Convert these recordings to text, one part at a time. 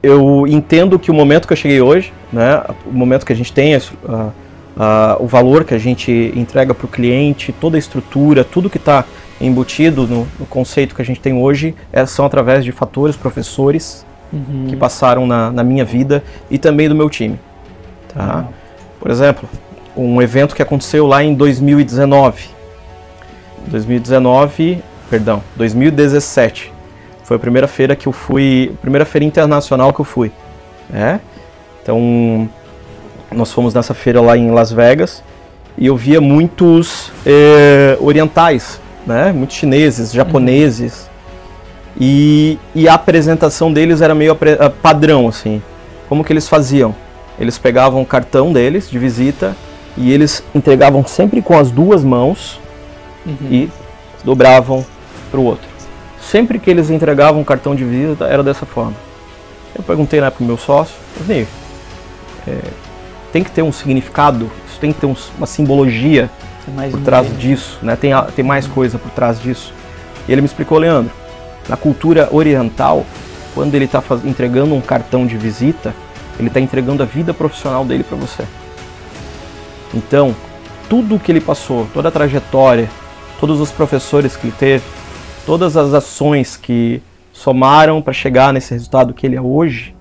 eu entendo que o momento que eu cheguei hoje, né, o momento que a gente tem, o valor que a gente entrega para o cliente, toda a estrutura, tudo que está embutido no conceito que a gente tem hoje, são através de fatores, professores que passaram na minha vida e também do meu time. Tá? Por exemplo, um evento que aconteceu lá em 2017, foi a primeira feira que eu fui, primeira feira internacional que eu fui. Né? Então, nós fomos nessa feira lá em Las Vegas e eu via muitos orientais, né? Muitos chineses, japoneses, e a apresentação deles era meio padrão, assim. Como que eles faziam? Eles pegavam o cartão deles de visita e eles entregavam sempre com as duas mãos e dobravam para o outro. Sempre que eles entregavam um cartão de visita, era dessa forma. Eu perguntei, né, para o meu sócio, tem que ter um significado, isso tem que ter uma simbologia por trás disso, né? Tem mais coisa por trás disso. E ele me explicou, Leandro, na cultura oriental, quando ele está entregando um cartão de visita, ele está entregando a vida profissional dele para você. Então, tudo que ele passou, toda a trajetória, todos os professores que ele teve, todas as ações que somaram para chegar nesse resultado que ele é hoje,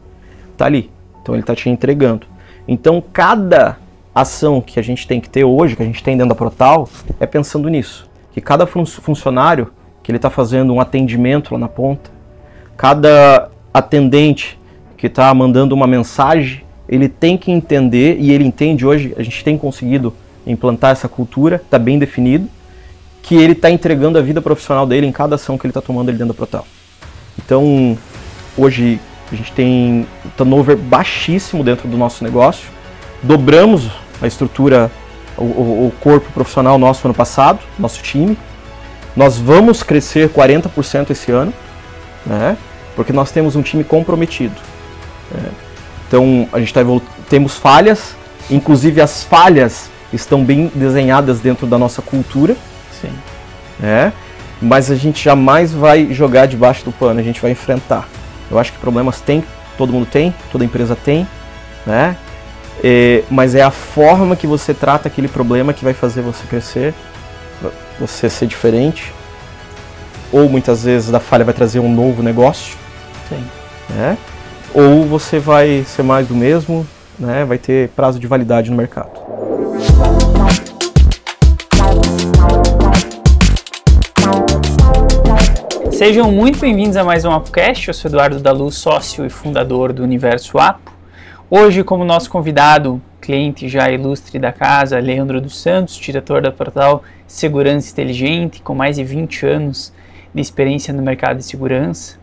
tá ali. Então ele está te entregando. Então cada ação que a gente tem que ter hoje, que a gente tem dentro da Protal, é pensando nisso. Que cada funcionário que ele está fazendo um atendimento lá na ponta, cada atendente que está mandando uma mensagem, ele tem que entender, e ele entende hoje, a gente tem conseguido implantar essa cultura, está bem definido, que ele está entregando a vida profissional dele em cada ação que ele está tomando ali dentro da Protal. Então, hoje a gente tem um turnover baixíssimo dentro do nosso negócio, dobramos a estrutura, o corpo profissional nosso ano passado, nosso time. Nós vamos crescer 40% esse ano, né? Porque nós temos um time comprometido. Então, a gente temos falhas, inclusive as falhas estão bem desenhadas dentro da nossa cultura. Sim. Né? Mas a gente jamais vai jogar debaixo do pano, a gente vai enfrentar. Eu acho que problemas todo mundo tem, toda empresa tem, né? Mas é a forma que você trata aquele problema que vai fazer você crescer, você ser diferente, ou muitas vezes da falha vai trazer um novo negócio. Sim. Né? Ou você vai ser mais do mesmo, né? Vai ter prazo de validade no mercado. Sejam muito bem-vindos a mais um ApoCast. Eu sou Eduardo da Luz, sócio e fundador do Universo Apo. Hoje, como nosso convidado, cliente já ilustre da casa, Leandro dos Santos, diretor da Protal Segurança Inteligente, com mais de 20 anos de experiência no mercado de segurança.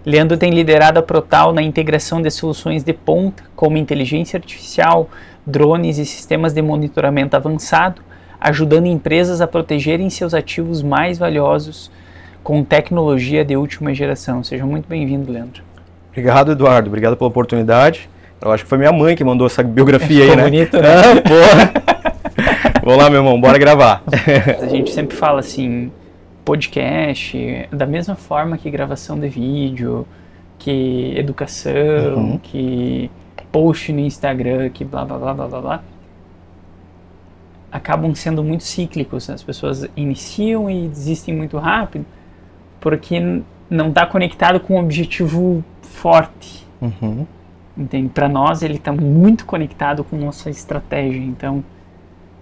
Leandro tem liderado a Protal na integração de soluções de ponta, como inteligência artificial, drones e sistemas de monitoramento avançado, ajudando empresas a protegerem seus ativos mais valiosos com tecnologia de última geração. Seja muito bem-vindo, Leandro. Obrigado, Eduardo. Obrigado pela oportunidade. Eu acho que foi minha mãe que mandou essa biografia aí, né? Bonito, né? Porra. Vamos lá, meu irmão, bora gravar. A gente sempre fala assim, podcast, da mesma forma que gravação de vídeo, que educação, que post no Instagram, que blá, blá, blá, blá, blá, blá, acabam sendo muito cíclicos. As pessoas iniciam e desistem muito rápido, porque não está conectado com um objetivo forte. Entende? Para nós, ele está muito conectado com nossa estratégia. Então,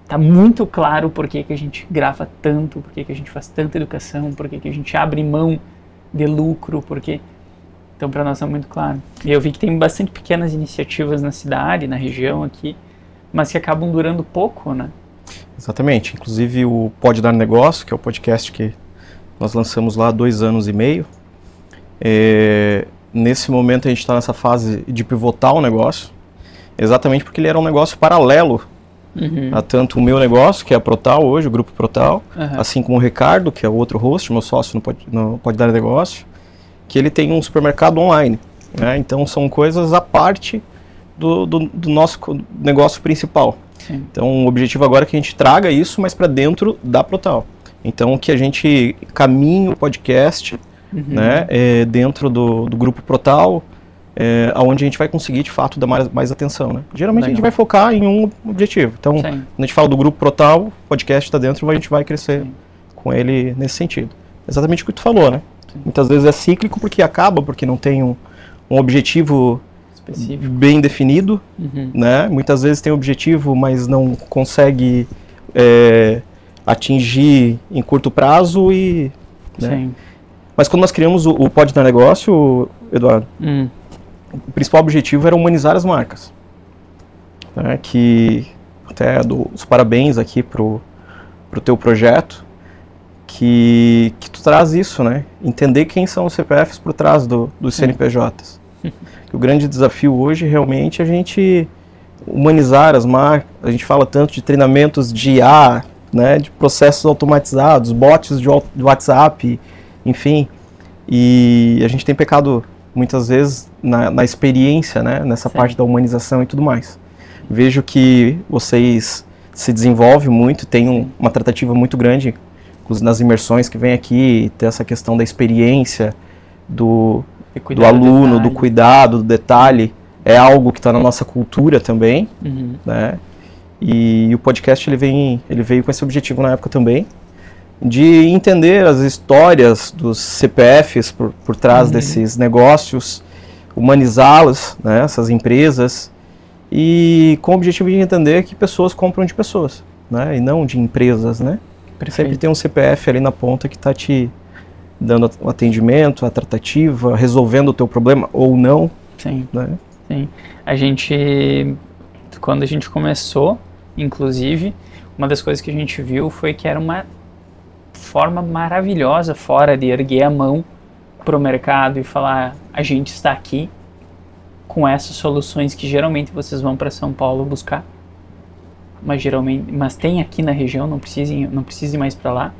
está muito claro por que a gente grava tanto, por que a gente faz tanta educação, por que a gente abre mão de lucro, porque... Então, para nós é muito claro. E eu vi que tem bastante pequenas iniciativas na cidade, na região aqui, mas que acabam durando pouco, né? Exatamente. Inclusive, o Pode Dar Negócio, que é o podcast que nós lançamos lá há 2 anos e meio. Nesse momento a gente está nessa fase de pivotar o negócio, exatamente porque ele era um negócio paralelo a tanto o meu negócio, que é a Protal hoje, o Grupo Protal, assim como o Ricardo, que é o outro host, meu sócio no Pode Dar Negócio, que ele tem um supermercado online. Né? Então são coisas à parte do nosso negócio principal. Sim. Então o objetivo agora é que a gente traga isso, mas para dentro da Protal. Então que a gente caminhe o podcast, né, dentro do Grupo Protal, onde a gente vai conseguir, de fato, dar mais atenção, né? Geralmente a gente vai focar em um objetivo. Então, quando a gente fala do grupo Protal, o podcast está dentro, a gente vai crescer com ele nesse sentido. Exatamente o que tu falou, né? Sim. Muitas vezes é cíclico porque não tem um objetivo específico bem definido, né? Muitas vezes tem objetivo, mas não consegue atingir em curto prazo e... Né? Sim. Mas quando nós criamos o Pode Dar Negócio, Eduardo, o principal objetivo era humanizar as marcas. Né? Que até dou os parabéns aqui pro teu projeto, que tu traz isso, né? Entender quem são os CPFs por trás dos CNPJs. O grande desafio hoje realmente é a gente humanizar as marcas. A gente fala tanto de treinamentos de IA, né? De processos automatizados, bots de WhatsApp, enfim. E a gente tem pecado muitas vezes na experiência, né? Nessa parte da humanização e tudo mais. Vejo que vocês se desenvolvem muito, tem uma tratativa muito grande nas imersões que vem aqui, tem essa questão da experiência, do aluno, do cuidado, do detalhe, é algo que está na nossa cultura também, né? E o podcast ele veio com esse objetivo na época também, de entender as histórias dos CPFs por trás desses negócios, humanizá-las, né, essas empresas, e com o objetivo de entender que pessoas compram de pessoas, né, e não de empresas, né? Sempre tem um CPF ali na ponta que está te dando o atendimento, a tratativa, resolvendo o teu problema ou não. Sim, né? Sim. Quando a gente começou, inclusive, uma das coisas que a gente viu foi que era uma forma maravilhosa fora de erguer a mão para o mercado e falar, a gente está aqui com essas soluções que geralmente vocês vão para São Paulo buscar, mas tem aqui na região, não precise mais para lá.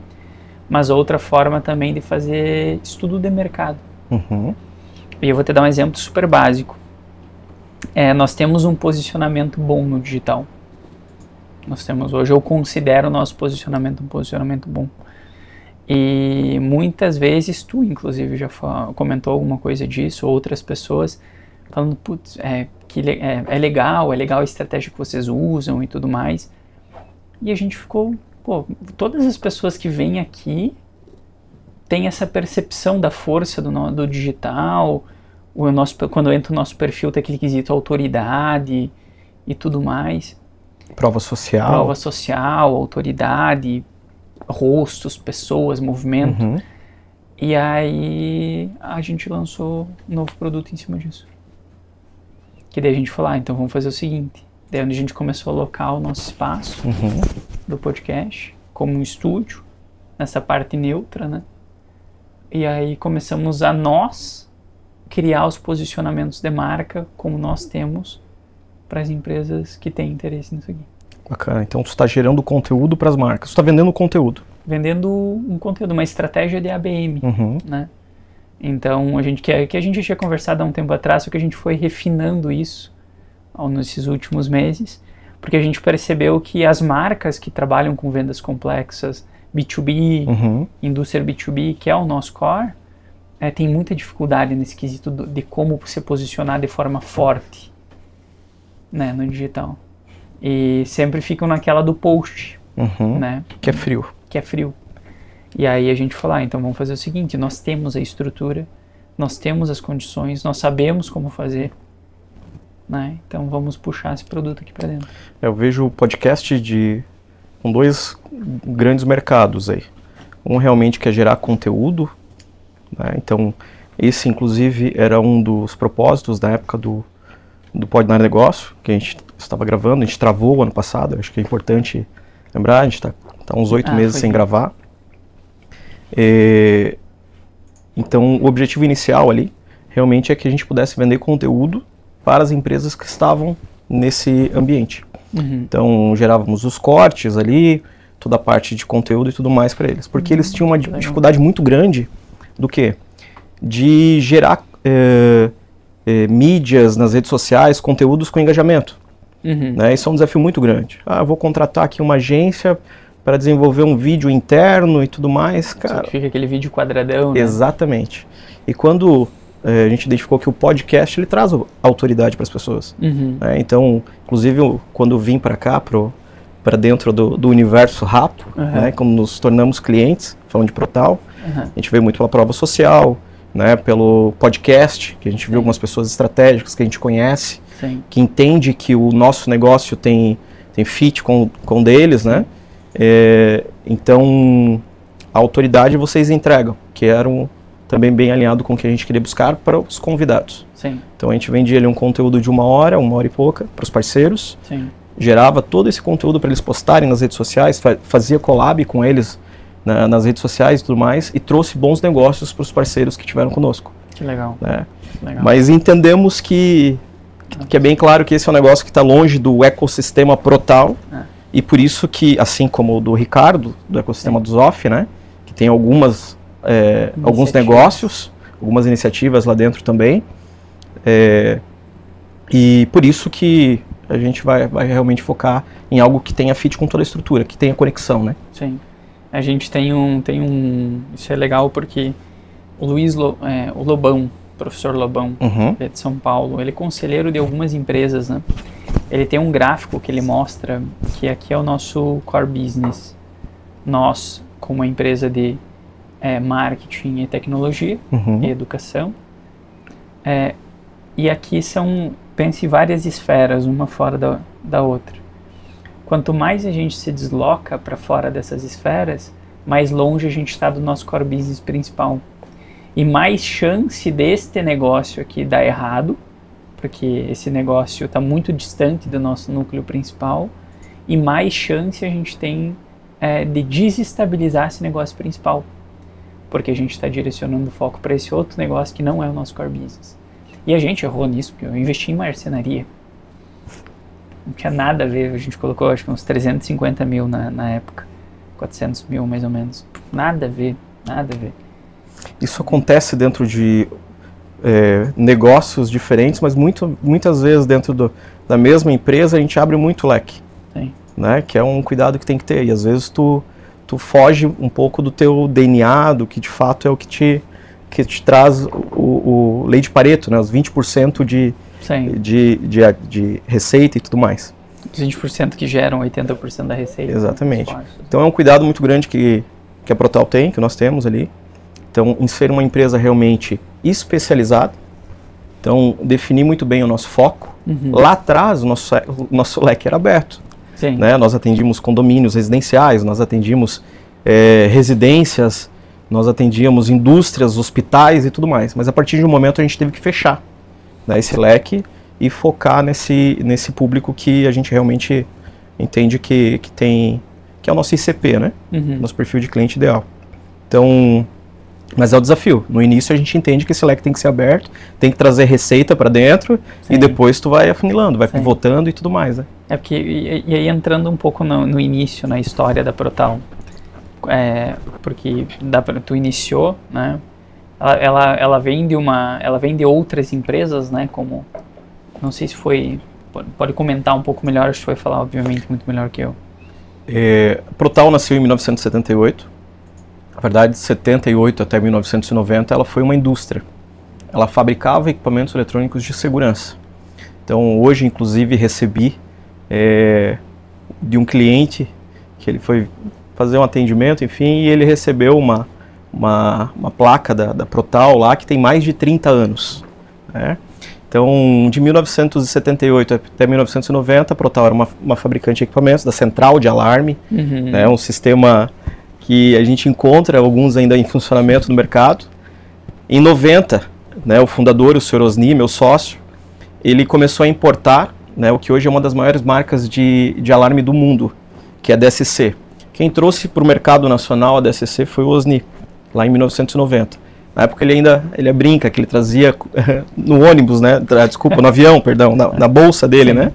Mas outra forma também de fazer estudo de mercado. E eu vou te dar um exemplo super básico. Nós temos um posicionamento bom no digital. Hoje eu considero o nosso posicionamento um posicionamento bom. E muitas vezes tu, inclusive, já comentou alguma coisa disso, outras pessoas falando, putz, é legal a estratégia que vocês usam e tudo mais. E a gente ficou, todas as pessoas que vêm aqui têm essa percepção da força do digital, quando entra o nosso perfil tem aquele quesito autoridade e tudo mais. Prova social, autoridade, rostos, pessoas, movimento. E aí a gente lançou um novo produto em cima disso. Que daí a gente falou, então vamos fazer o seguinte. Daí onde a gente começou a alocar o nosso espaço do podcast como um estúdio, nessa parte neutra, né? E aí começamos a nós criar os posicionamentos de marca como nós temos para as empresas que têm interesse nisso aqui. Bacana, então tu está gerando conteúdo para as marcas, tu está vendendo conteúdo. Vendendo um conteúdo, uma estratégia de ABM, né? Então, a gente já tinha conversado há um tempo atrás, só que a gente foi refinando isso nesses últimos meses, porque a gente percebeu que as marcas que trabalham com vendas complexas, B2B, indústria B2B, que é o nosso core, tem muita dificuldade nesse quesito de como se posicionar de forma forte, né, no digital. E sempre ficam naquela do post, né? Que é frio. E aí a gente falou, então vamos fazer o seguinte, nós temos a estrutura, nós temos as condições, nós sabemos como fazer, né? Então vamos puxar esse produto aqui para dentro. Eu vejo o podcast com dois grandes mercados aí. Um realmente quer gerar conteúdo, né? Então esse inclusive era um dos propósitos da época do Pode Dar Negócio, que a gente estava gravando, a gente travou ano passado, acho que é importante lembrar, a gente está uns 8 meses sem gravar. Então o objetivo inicial ali realmente é que a gente pudesse vender conteúdo para as empresas que estavam nesse ambiente. Então gerávamos os cortes ali, toda a parte de conteúdo e tudo mais para eles, porque eles tinham uma dificuldade muito grande do quê? De gerar mídias nas redes sociais, conteúdos com engajamento. Né? Isso é um desafio muito grande. Eu vou contratar aqui uma agência para desenvolver um vídeo interno e tudo mais, cara. Só que fica aquele vídeo quadradão, né? Exatamente. E quando a gente identificou que o podcast ele traz autoridade para as pessoas. Né? Então, inclusive, quando eu vim para cá, para dentro do universo Rapo, né? Como nos tornamos clientes, falando de Protal, a gente veio muito pela prova social, né? Pelo podcast, que a gente viu algumas pessoas estratégicas que a gente conhece, que entende que o nosso negócio tem fit com deles, né? Então, a autoridade vocês entregam, que eram também bem alinhado com o que a gente queria buscar para os convidados. Então a gente vendia ali um conteúdo de 1 hora e pouca para os parceiros, gerava todo esse conteúdo para eles postarem nas redes sociais, fazia collab com eles nas redes sociais e tudo mais, e trouxe bons negócios para os parceiros que tiveram conosco. Que legal. Né? Mas entendemos que é bem claro que esse é um negócio que está longe do ecossistema Protal, e por isso que, assim como o do Ricardo, do ecossistema do Zoff, né, que tem alguns negócios, algumas iniciativas lá dentro também, e por isso que a gente vai realmente focar em algo que tenha fit com toda a estrutura, que tenha conexão, né? Sim. A gente tem isso é legal porque o o Lobão, o professor Lobão, que é de São Paulo, ele é conselheiro de algumas empresas, né? Ele tem um gráfico que ele mostra que aqui é o nosso core business. Nós, como uma empresa de marketing e tecnologia e educação. E aqui pense em várias esferas, uma fora da outra. Quanto mais a gente se desloca para fora dessas esferas, mais longe a gente está do nosso core business principal. E mais chance deste negócio aqui dar errado, porque esse negócio está muito distante do nosso núcleo principal, e mais chance a gente tem de desestabilizar esse negócio principal. Porque a gente está direcionando o foco para esse outro negócio que não é o nosso core business. E a gente errou nisso, porque eu investi em marcenaria. Não tinha nada a ver, a gente colocou acho que uns 350 mil na época, 400 mil mais ou menos. Nada a ver. Isso acontece dentro de negócios diferentes, mas muitas vezes dentro da mesma empresa a gente abre muito leque. Né? Que é um cuidado que tem que ter, e às vezes tu foge um pouco do teu DNA, do que de fato é o que te traz o lei de Pareto, né? Os 20% de receita e tudo mais. Os 20% que geram 80% da receita. Exatamente. Então é um cuidado muito grande que a Protal tem, que nós temos ali. Então, em ser uma empresa realmente especializada, então definir muito bem o nosso foco. Lá atrás o nosso leque era aberto. Né? Nós atendíamos condomínios residenciais, nós atendíamos residências, nós atendíamos indústrias, hospitais e tudo mais. Mas a partir de um momento a gente teve que fechar, né, esse leque e focar nesse público que a gente realmente entende que é o nosso ICP, né? Nosso perfil de cliente ideal. Então, mas é o desafio. No início a gente entende que esse leque tem que ser aberto, tem que trazer receita para dentro e depois tu vai afunilando, vai pivotando e tudo mais, né? Porque, e aí entrando um pouco no início, na história da Protal, porque tu iniciou, né? Ela vem de outras empresas, né? Como, não sei se foi, pode comentar um pouco melhor, acho que vai falar obviamente muito melhor que eu. Protal nasceu em 1978. Na verdade, de 78 até 1990, ela foi uma indústria. Ela fabricava equipamentos eletrônicos de segurança. Então, hoje, inclusive, recebi de um cliente que ele foi fazer um atendimento, enfim, e ele recebeu uma placa da Protal lá que tem mais de 30 anos. Né? Então, de 1978 até 1990, a Protal era uma fabricante de equipamentos da central de alarme, né? Um sistema que a gente encontra alguns ainda em funcionamento no mercado. Em 90, né, o fundador, o Sr. Osni, meu sócio, ele começou a importar, né, o que hoje é uma das maiores marcas de alarme do mundo, que é a DSC. Quem trouxe para o mercado nacional a DSC foi o Osni, lá em 1990. Na época ele brinca que ele trazia no ônibus, né, no avião, perdão, na bolsa dele, né.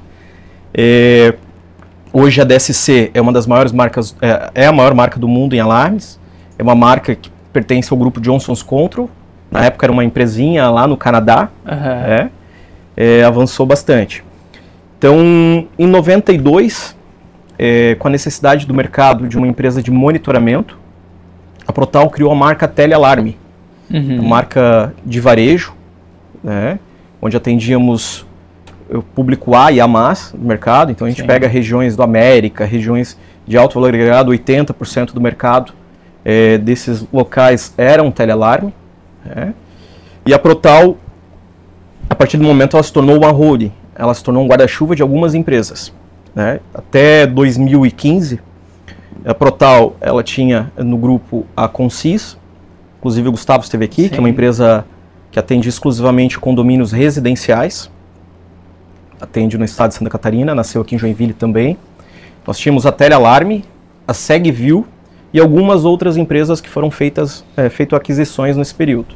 Hoje a DSC é uma das maiores marcas, é a maior marca do mundo em alarmes, é uma marca que pertence ao grupo Johnson's Control, na época era uma empresinha lá no Canadá, avançou bastante. Então, em 92, com a necessidade do mercado de uma empresa de monitoramento, a Protal criou a marca Telealarme, uma marca de varejo, né, onde atendíamos o público A e A+, do mercado. Então a gente pega regiões do América, regiões de alto valor agregado, 80% do mercado desses locais eram telealarme. Né? E a Protal, a partir do momento, ela se tornou uma holding, ela se tornou um guarda-chuva de algumas empresas. Né? Até 2015, a Protal ela tinha no grupo a Consis, inclusive o Gustavo esteve aqui, que é uma empresa que atende exclusivamente condomínios residenciais, atende no estado de Santa Catarina, nasceu aqui em Joinville também. Nós tínhamos a Telealarme, a Segview e algumas outras empresas que foram feitas aquisições nesse período.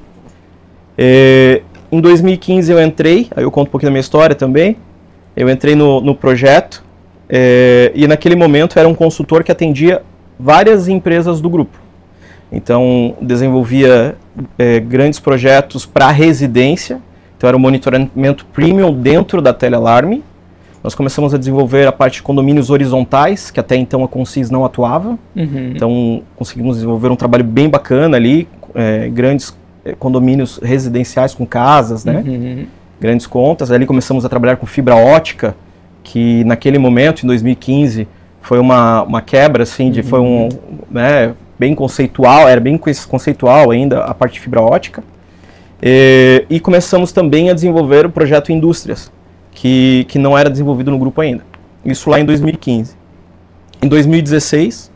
Em 2015 eu entrei, aí eu conto um pouquinho da minha história também, eu entrei no projeto e naquele momento era um consultor que atendia várias empresas do grupo. Então desenvolvia grandes projetos para residência, então era um monitoramento premium dentro da Telealarme. Nós começamos a desenvolver a parte de condomínios horizontais, que até então a Consis não atuava. Então conseguimos desenvolver um trabalho bem bacana ali, grandes condomínios residenciais com casas, né? Grandes contas. Ali começamos a trabalhar com fibra ótica, que naquele momento, em 2015, foi uma quebra, assim, foi bem conceitual, era bem conceitual ainda a parte de fibra ótica. E começamos também a desenvolver o projeto Indústrias, que não era desenvolvido no grupo ainda. Isso lá em 2015. Em 2016,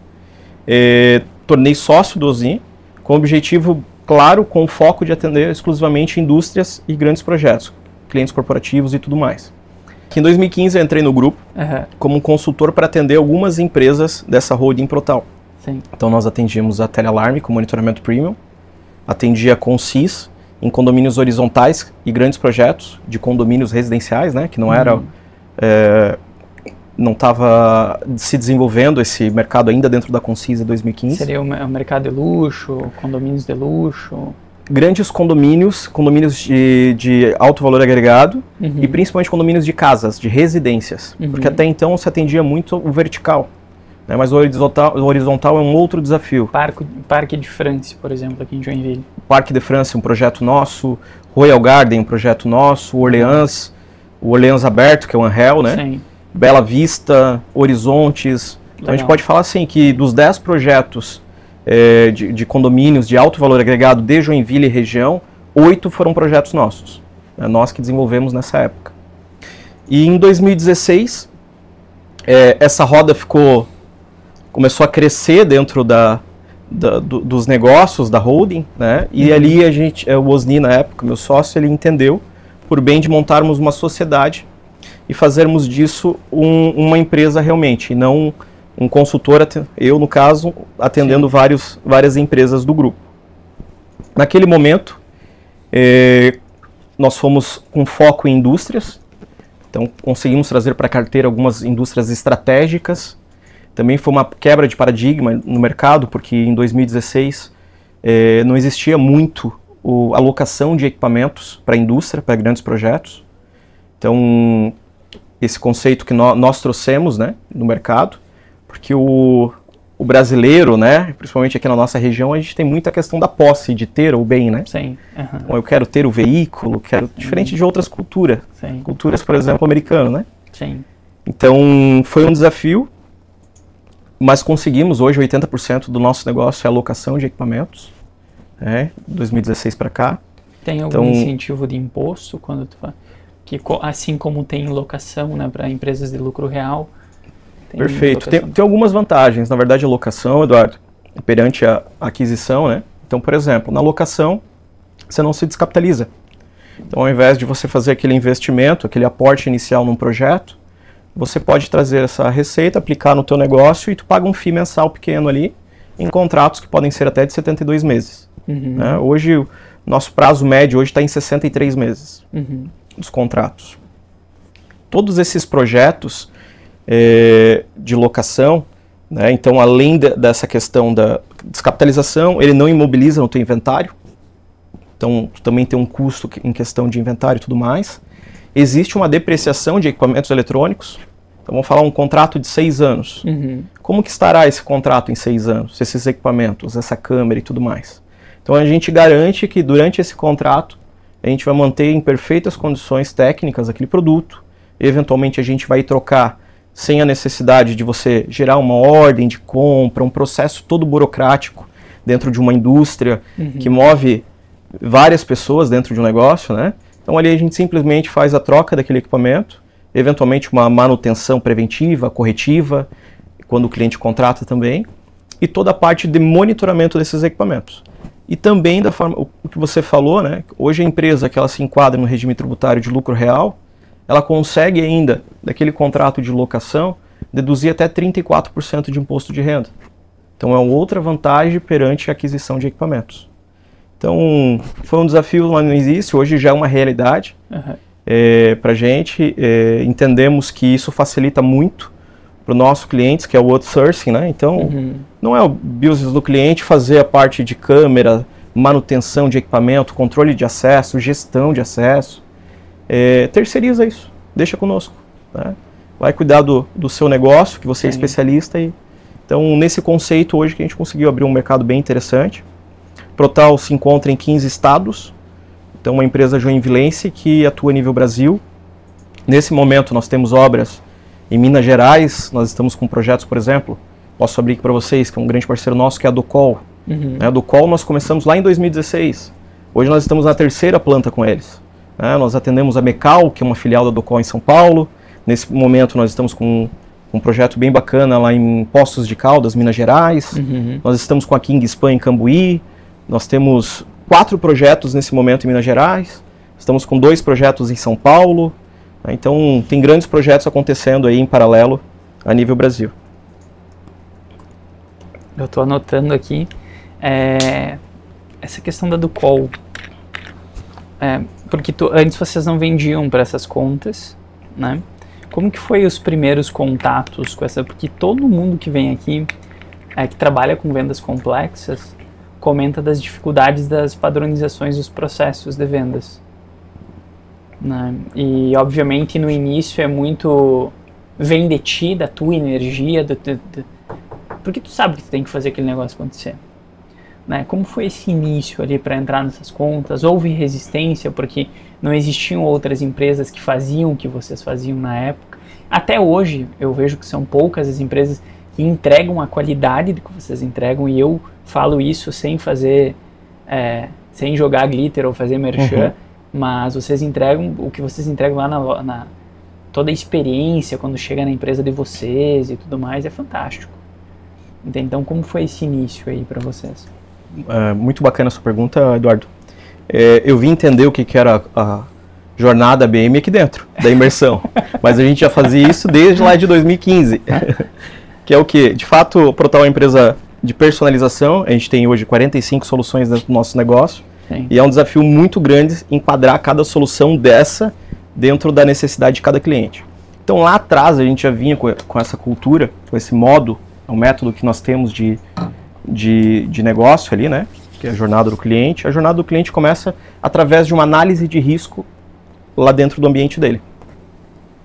tornei sócio do Ozin, com o objetivo claro, com o foco de atender exclusivamente indústrias e grandes projetos, clientes corporativos e tudo mais. Em 2015 eu entrei no grupo como um consultor para atender algumas empresas dessa holding Protal. Sim. Então nós atendíamos a Telealarme com monitoramento premium, atendia a Consis em condomínios horizontais e grandes projetos de condomínios residenciais, né, que não era, não estava se desenvolvendo esse mercado ainda dentro da Consis em 2015. Seria um mercado de luxo, condomínios de luxo? Grandes condomínios de alto valor agregado e principalmente condomínios de casas, de residências, porque até então se atendia muito o vertical, né, mas o horizontal é um outro desafio. Parque de France, por exemplo, aqui em Joinville. Parque de France, um projeto nosso, Royal Garden, um projeto nosso, o Orleans Aberto, que é o Angel, né? Sim. Bela Vista, Horizontes. Então a gente pode falar assim que dos 10 projetos de condomínios de alto valor agregado de Joinville e região, 8 foram projetos nossos. Nós que desenvolvemos nessa época. E em 2016, essa roda começou a crescer dentro dos negócios da holding, né? E ali o Osni, na época, meu sócio, ele entendeu por bem de montarmos uma sociedade e fazermos disso uma empresa realmente, e não um consultor, eu no caso, atendendo várias empresas do grupo. Naquele momento, nós fomos com foco em indústrias, então conseguimos trazer para a carteira algumas indústrias estratégicas. Também foi uma quebra de paradigma no mercado, porque em 2016 não existia muito a alocação de equipamentos para a indústria, para grandes projetos. Então, esse conceito que nós trouxemos, né, no mercado, porque o brasileiro, né, principalmente aqui na nossa região, a gente tem muita questão da posse, de ter o bem, né? Sim. Então, eu quero ter o veículo, diferente de outras culturas. Sim. Culturas, por exemplo, americano, né? Sim. Então, foi um desafio, mas conseguimos. Hoje 80% do nosso negócio é alocação de equipamentos, 2016 para cá. Tem algum incentivo de imposto quando tu fala? Que, assim como tem locação, né, para empresas de lucro real? Perfeito. Tem algumas vantagens. Na verdade, a locação, Eduardo, perante a aquisição, né? Então, por exemplo, na locação, você não se descapitaliza. Então, ao invés de você fazer aquele investimento, aquele aporte inicial num projeto, você pode trazer essa receita, aplicar no teu negócio e tu paga um FII mensal pequeno ali, em contratos que podem ser até de 72 meses. Né? Hoje, o nosso prazo médio hoje está em 63 meses dos contratos. Todos esses projetos de locação, né? Então, além dessa questão da descapitalização, ele não imobiliza no teu inventário. Então, tu também tem um custo em questão de inventário e tudo mais. Existe uma depreciação de equipamentos eletrônicos. Então, vamos falar um contrato de 6 anos. Como que estará esse contrato em 6 anos? Esses equipamentos, essa câmera e tudo mais. Então, a gente garante que durante esse contrato, a gente vai manter em perfeitas condições técnicas aquele produto, eventualmente a gente vai trocar sem a necessidade de você gerar uma ordem de compra, um processo todo burocrático dentro de uma indústria que move várias pessoas dentro de um negócio, né? Então ali a gente simplesmente faz a troca daquele equipamento, eventualmente uma manutenção preventiva, corretiva, quando o cliente contrata também, e toda a parte de monitoramento desses equipamentos. E também da forma, o que você falou, né? Hoje a empresa que ela se enquadra no regime tributário de lucro real, ela consegue ainda, daquele contrato de locação, deduzir até 34% de imposto de renda. Então é outra vantagem perante a aquisição de equipamentos. Então foi um desafio lá no início, hoje já é uma realidade para a gente. Entendemos que isso facilita muito para os nossos clientes, que é o outsourcing, né? Então não é o business do cliente fazer a parte de câmera, manutenção de equipamento, controle de acesso, gestão de acesso. Terceiriza isso, deixa conosco, né? Vai cuidar do seu negócio, que você é especialista. Então, nesse conceito hoje que a gente conseguiu abrir um mercado bem interessante. Protal se encontra em 15 estados, então uma empresa joinvilense que atua a nível Brasil. Nesse momento nós temos obras em Minas Gerais, nós estamos com projetos, por exemplo, posso abrir aqui para vocês, que é um grande parceiro nosso, que é a Docol. A Docol nós começamos lá em 2016, hoje nós estamos na 3ª planta com eles. Nós atendemos a Mecal, que é uma filial da Docol em São Paulo. Nesse momento nós estamos com um projeto bem bacana lá em Poços de Caldas, Minas Gerais. Nós estamos com a Kingspan em Cambuí. Nós temos 4 projetos nesse momento em Minas Gerais. Estamos com 2 projetos em São Paulo. Então tem grandes projetos acontecendo aí em paralelo a nível Brasil. Eu estou anotando aqui essa questão da Docol. Porque antes vocês não vendiam para essas contas, né? Como que foi os primeiros contatos com essa? Porque todo mundo que vem aqui, que trabalha com vendas complexas, comenta das dificuldades das padronizações dos processos de vendas, né? E obviamente no início é muito vem de ti, da tua energia, porque tu sabe que tu tem que fazer aquele negócio acontecer. Né? Como foi esse início ali para entrar nessas contas? Houve resistência porque não existiam outras empresas que faziam o que vocês faziam na época? Até hoje eu vejo que são poucas as empresas que entregam a qualidade do que vocês entregam, e eu falo isso sem fazer, sem jogar glitter ou fazer merchan, mas vocês entregam o que vocês entregam lá toda a experiência quando chega na empresa de vocês e tudo mais, é fantástico. Então como foi esse início aí para vocês? Muito bacana a sua pergunta, Eduardo. Eu vim entender o que era a jornada BM aqui dentro, da imersão. Mas a gente já fazia isso desde lá de 2015. Que é o que? De fato, o Protal é uma empresa de personalização. A gente tem hoje 45 soluções dentro do nosso negócio. Sim. E é um desafio muito grande enquadrar cada solução dessa dentro da necessidade de cada cliente. Então lá atrás a gente já vinha com essa cultura, com esse modo, o método que nós temos de negócio ali, né? Que é a jornada do cliente. A jornada do cliente começa através de uma análise de risco lá dentro do ambiente dele.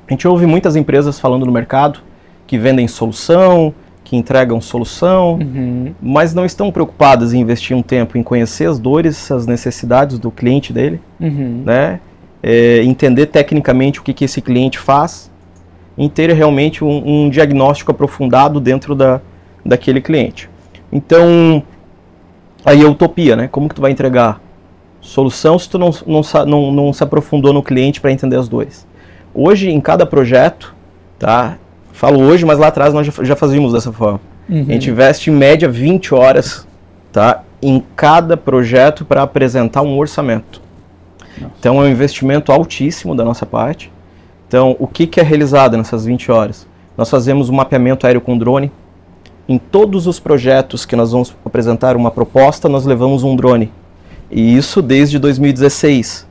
A gente ouve muitas empresas falando no mercado que vendem solução, que entregam solução, mas não estão preocupadas em investir um tempo em conhecer as dores, as necessidades do cliente dele, né? Entender tecnicamente o que esse cliente faz, em ter realmente um diagnóstico aprofundado dentro daquele cliente. Então, aí é utopia, né? Como que tu vai entregar solução se tu não se aprofundou no cliente para entender as dores? Hoje, em cada projeto, tá? Falo hoje, mas lá atrás nós já fazíamos dessa forma. A gente investe em média 20 horas, tá? Em cada projeto para apresentar um orçamento. Nossa. Então é um investimento altíssimo da nossa parte. Então, o que é realizado nessas 20 horas? Nós fazemos um mapeamento aéreo com drone. Em todos os projetos que nós vamos apresentar uma proposta, nós levamos um drone. E isso desde 2016,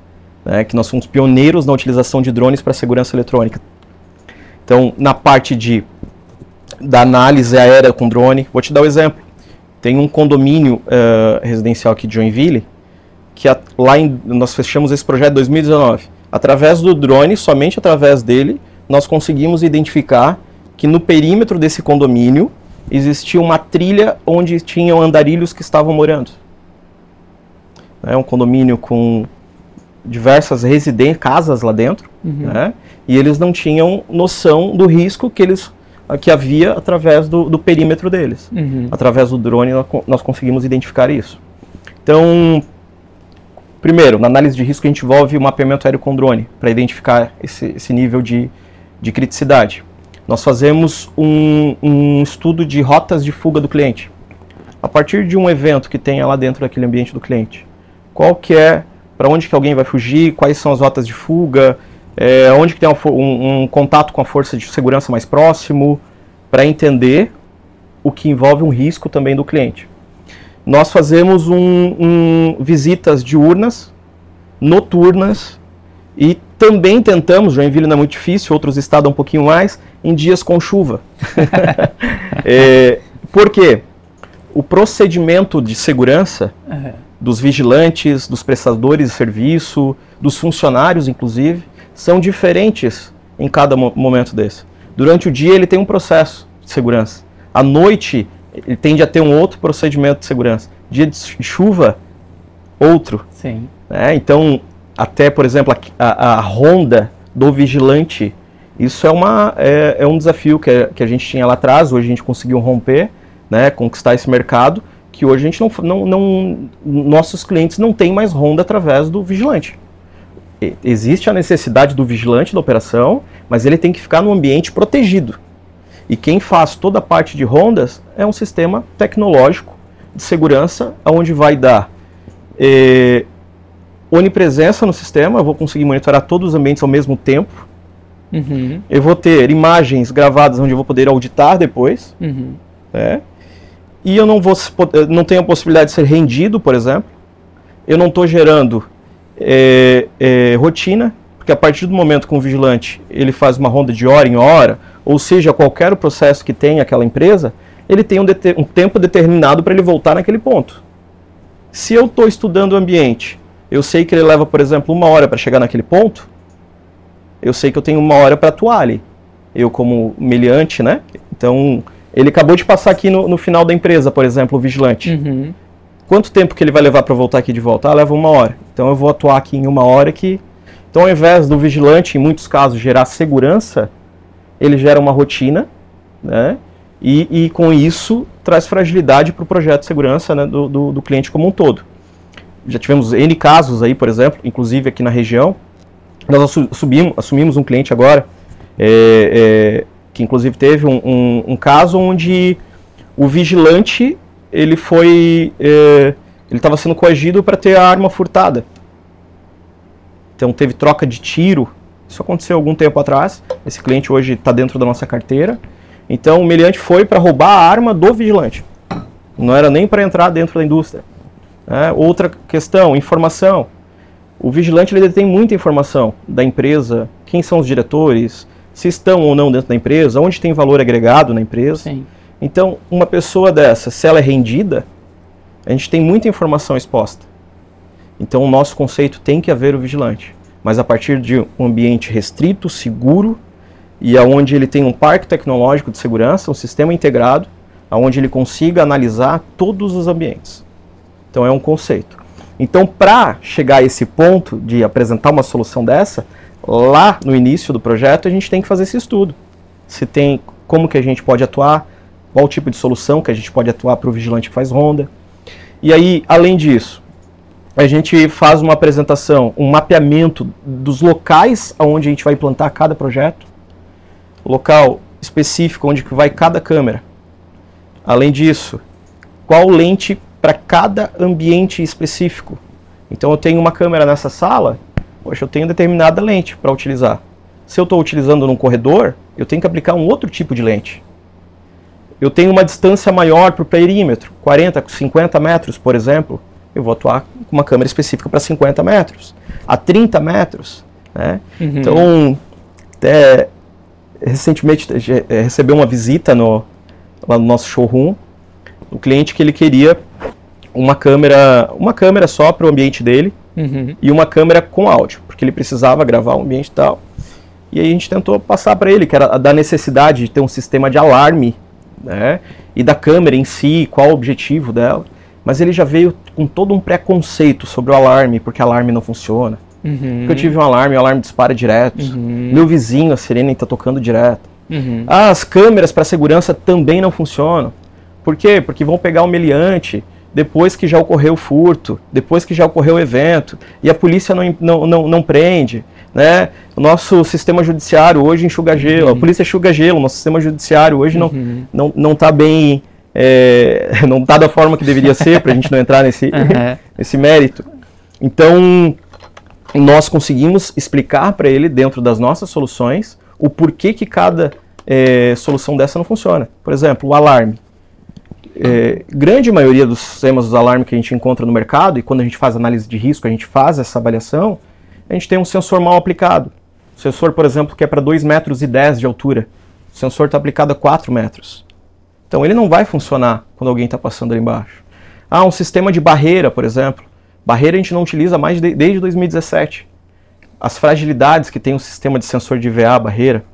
né, que nós fomos pioneiros na utilização de drones para segurança eletrônica. Então, na parte da análise aérea com drone, vou te dar um exemplo. Tem um condomínio residencial aqui de Joinville, que nós fechamos esse projeto em 2019. Através do drone, somente através dele, nós conseguimos identificar que no perímetro desse condomínio existia uma trilha onde tinham andarilhos que estavam morando. É um condomínio com diversas casas lá dentro, né? E eles não tinham noção do risco que havia através do perímetro deles. Através do drone nós conseguimos identificar isso. Então, primeiro, na análise de risco a gente envolve o mapeamento aéreo com drone para identificar esse nível de criticidade. Nós fazemos um estudo de rotas de fuga do cliente. A partir de um evento que tenha lá dentro daquele ambiente do cliente, para onde que alguém vai fugir, quais são as rotas de fuga, onde que tem um contato com a força de segurança mais próximo, para entender o que envolve um risco também do cliente. Nós fazemos visitas diurnas, noturnas, e também tentamos, Joinville não é muito difícil, outros estados um pouquinho mais, em dias com chuva. Por quê? O procedimento de segurança dos vigilantes, dos prestadores de serviço, dos funcionários, inclusive, são diferentes em cada momento desse. Durante o dia ele tem um processo de segurança. À noite ele tende a ter um outro procedimento de segurança. Dia de chuva, outro. Sim. Então, até, por exemplo, a ronda do vigilante, isso é um desafio que a gente tinha lá atrás, hoje a gente conseguiu romper, né, conquistar esse mercado, que hoje a gente nossos clientes não têm mais ronda através do vigilante. Existe a necessidade do vigilante da operação, mas ele tem que ficar num ambiente protegido. E quem faz toda a parte de rondas é um sistema tecnológico de segurança, onde vai dar onipresença no sistema, eu vou conseguir monitorar todos os ambientes ao mesmo tempo. Eu vou ter imagens gravadas onde eu vou poder auditar depois. E eu não tenho a possibilidade de ser rendido, por exemplo. Eu não estou gerando rotina, porque a partir do momento que um vigilante ele faz uma ronda de hora em hora, ou seja, qualquer processo que tenha aquela empresa, ele tem um tempo determinado para ele voltar naquele ponto. Se eu estou estudando o ambiente, eu sei que ele leva, por exemplo, 1 hora para chegar naquele ponto, eu sei que eu tenho 1 hora para atuar ali. Eu como meliante, né? Então, ele acabou de passar aqui no final da empresa, por exemplo, o vigilante. Quanto tempo que ele vai levar para voltar aqui de volta? Leva 1 hora. Então eu vou atuar aqui em 1 hora que... Então, ao invés do vigilante, em muitos casos, gerar segurança, ele gera uma rotina, né? E com isso traz fragilidade para o projeto de segurança, né, do cliente como um todo. Já tivemos N casos aí, por exemplo, inclusive aqui na região. Nós assumimos um cliente agora, que inclusive teve um caso onde o vigilante ele estava sendo coagido para ter a arma furtada. Então teve troca de tiro. Isso aconteceu algum tempo atrás. Esse cliente hoje está dentro da nossa carteira. Então o meliante foi para roubar a arma do vigilante. Não era nem para entrar dentro da indústria. Outra questão, informação. O vigilante ele detém muita informação da empresa, quem são os diretores, se estão ou não dentro da empresa, onde tem valor agregado na empresa. Sim. Então, uma pessoa dessa, se ela é rendida, a gente tem muita informação exposta. Então, o nosso conceito tem que haver o vigilante. Mas a partir de um ambiente restrito, seguro, e onde ele tem um parque tecnológico de segurança, um sistema integrado, onde ele consiga analisar todos os ambientes. Então, é um conceito. Então, para chegar a esse ponto de apresentar uma solução dessa, lá no início do projeto, a gente tem que fazer esse estudo. Se tem como que a gente pode atuar, qual tipo de solução que a gente pode atuar para o vigilante que faz ronda. E aí, além disso, a gente faz uma apresentação, um mapeamento dos locais onde a gente vai implantar cada projeto, local específico onde vai cada câmera. Além disso, qual lente para cada ambiente específico. Então eu tenho uma câmera nessa sala, poxa, eu tenho determinada lente para utilizar. Se eu estou utilizando num corredor, eu tenho que aplicar um outro tipo de lente. Eu tenho uma distância maior para o perímetro, 40, 50 metros, por exemplo, eu vou atuar com uma câmera específica para 50 metros. A 30 metros, né? Então, até recentemente recebeu uma visita lá no nosso showroom, um cliente que ele queria uma câmera só para o ambiente dele e uma câmera com áudio, porque ele precisava gravar o ambiente e tal. E aí a gente tentou passar para ele, que era da necessidade de ter um sistema de alarme, né, e da câmera em si, qual o objetivo dela. Mas ele já veio com todo um preconceito sobre o alarme, porque alarme não funciona. Porque eu tive um alarme, o alarme dispara direto. Meu vizinho, a sirene está tocando direto. As câmeras para segurança também não funcionam. Por quê? Porque vão pegar o meliante depois que já ocorreu o furto, depois que já ocorreu o evento, e a polícia não prende. Né? O nosso sistema judiciário hoje enxuga gelo, a polícia enxuga gelo, o nosso sistema judiciário hoje não está bem, não está da forma que deveria ser, para a gente não entrar nesse mérito. Então, nós conseguimos explicar para ele, dentro das nossas soluções, o porquê que cada solução dessa não funciona. Por exemplo, o alarme. Grande maioria dos sistemas de alarme que a gente encontra no mercado, e quando a gente faz análise de risco, a gente faz essa avaliação, a gente tem um sensor mal aplicado. O sensor, por exemplo, que é para 2,10 metros de altura, o sensor está aplicado a 4 metros. Então ele não vai funcionar quando alguém está passando ali embaixo. Um sistema de barreira, por exemplo. Barreira a gente não utiliza mais desde 2017. As fragilidades que tem o sistema de sensor de IVA, barreira,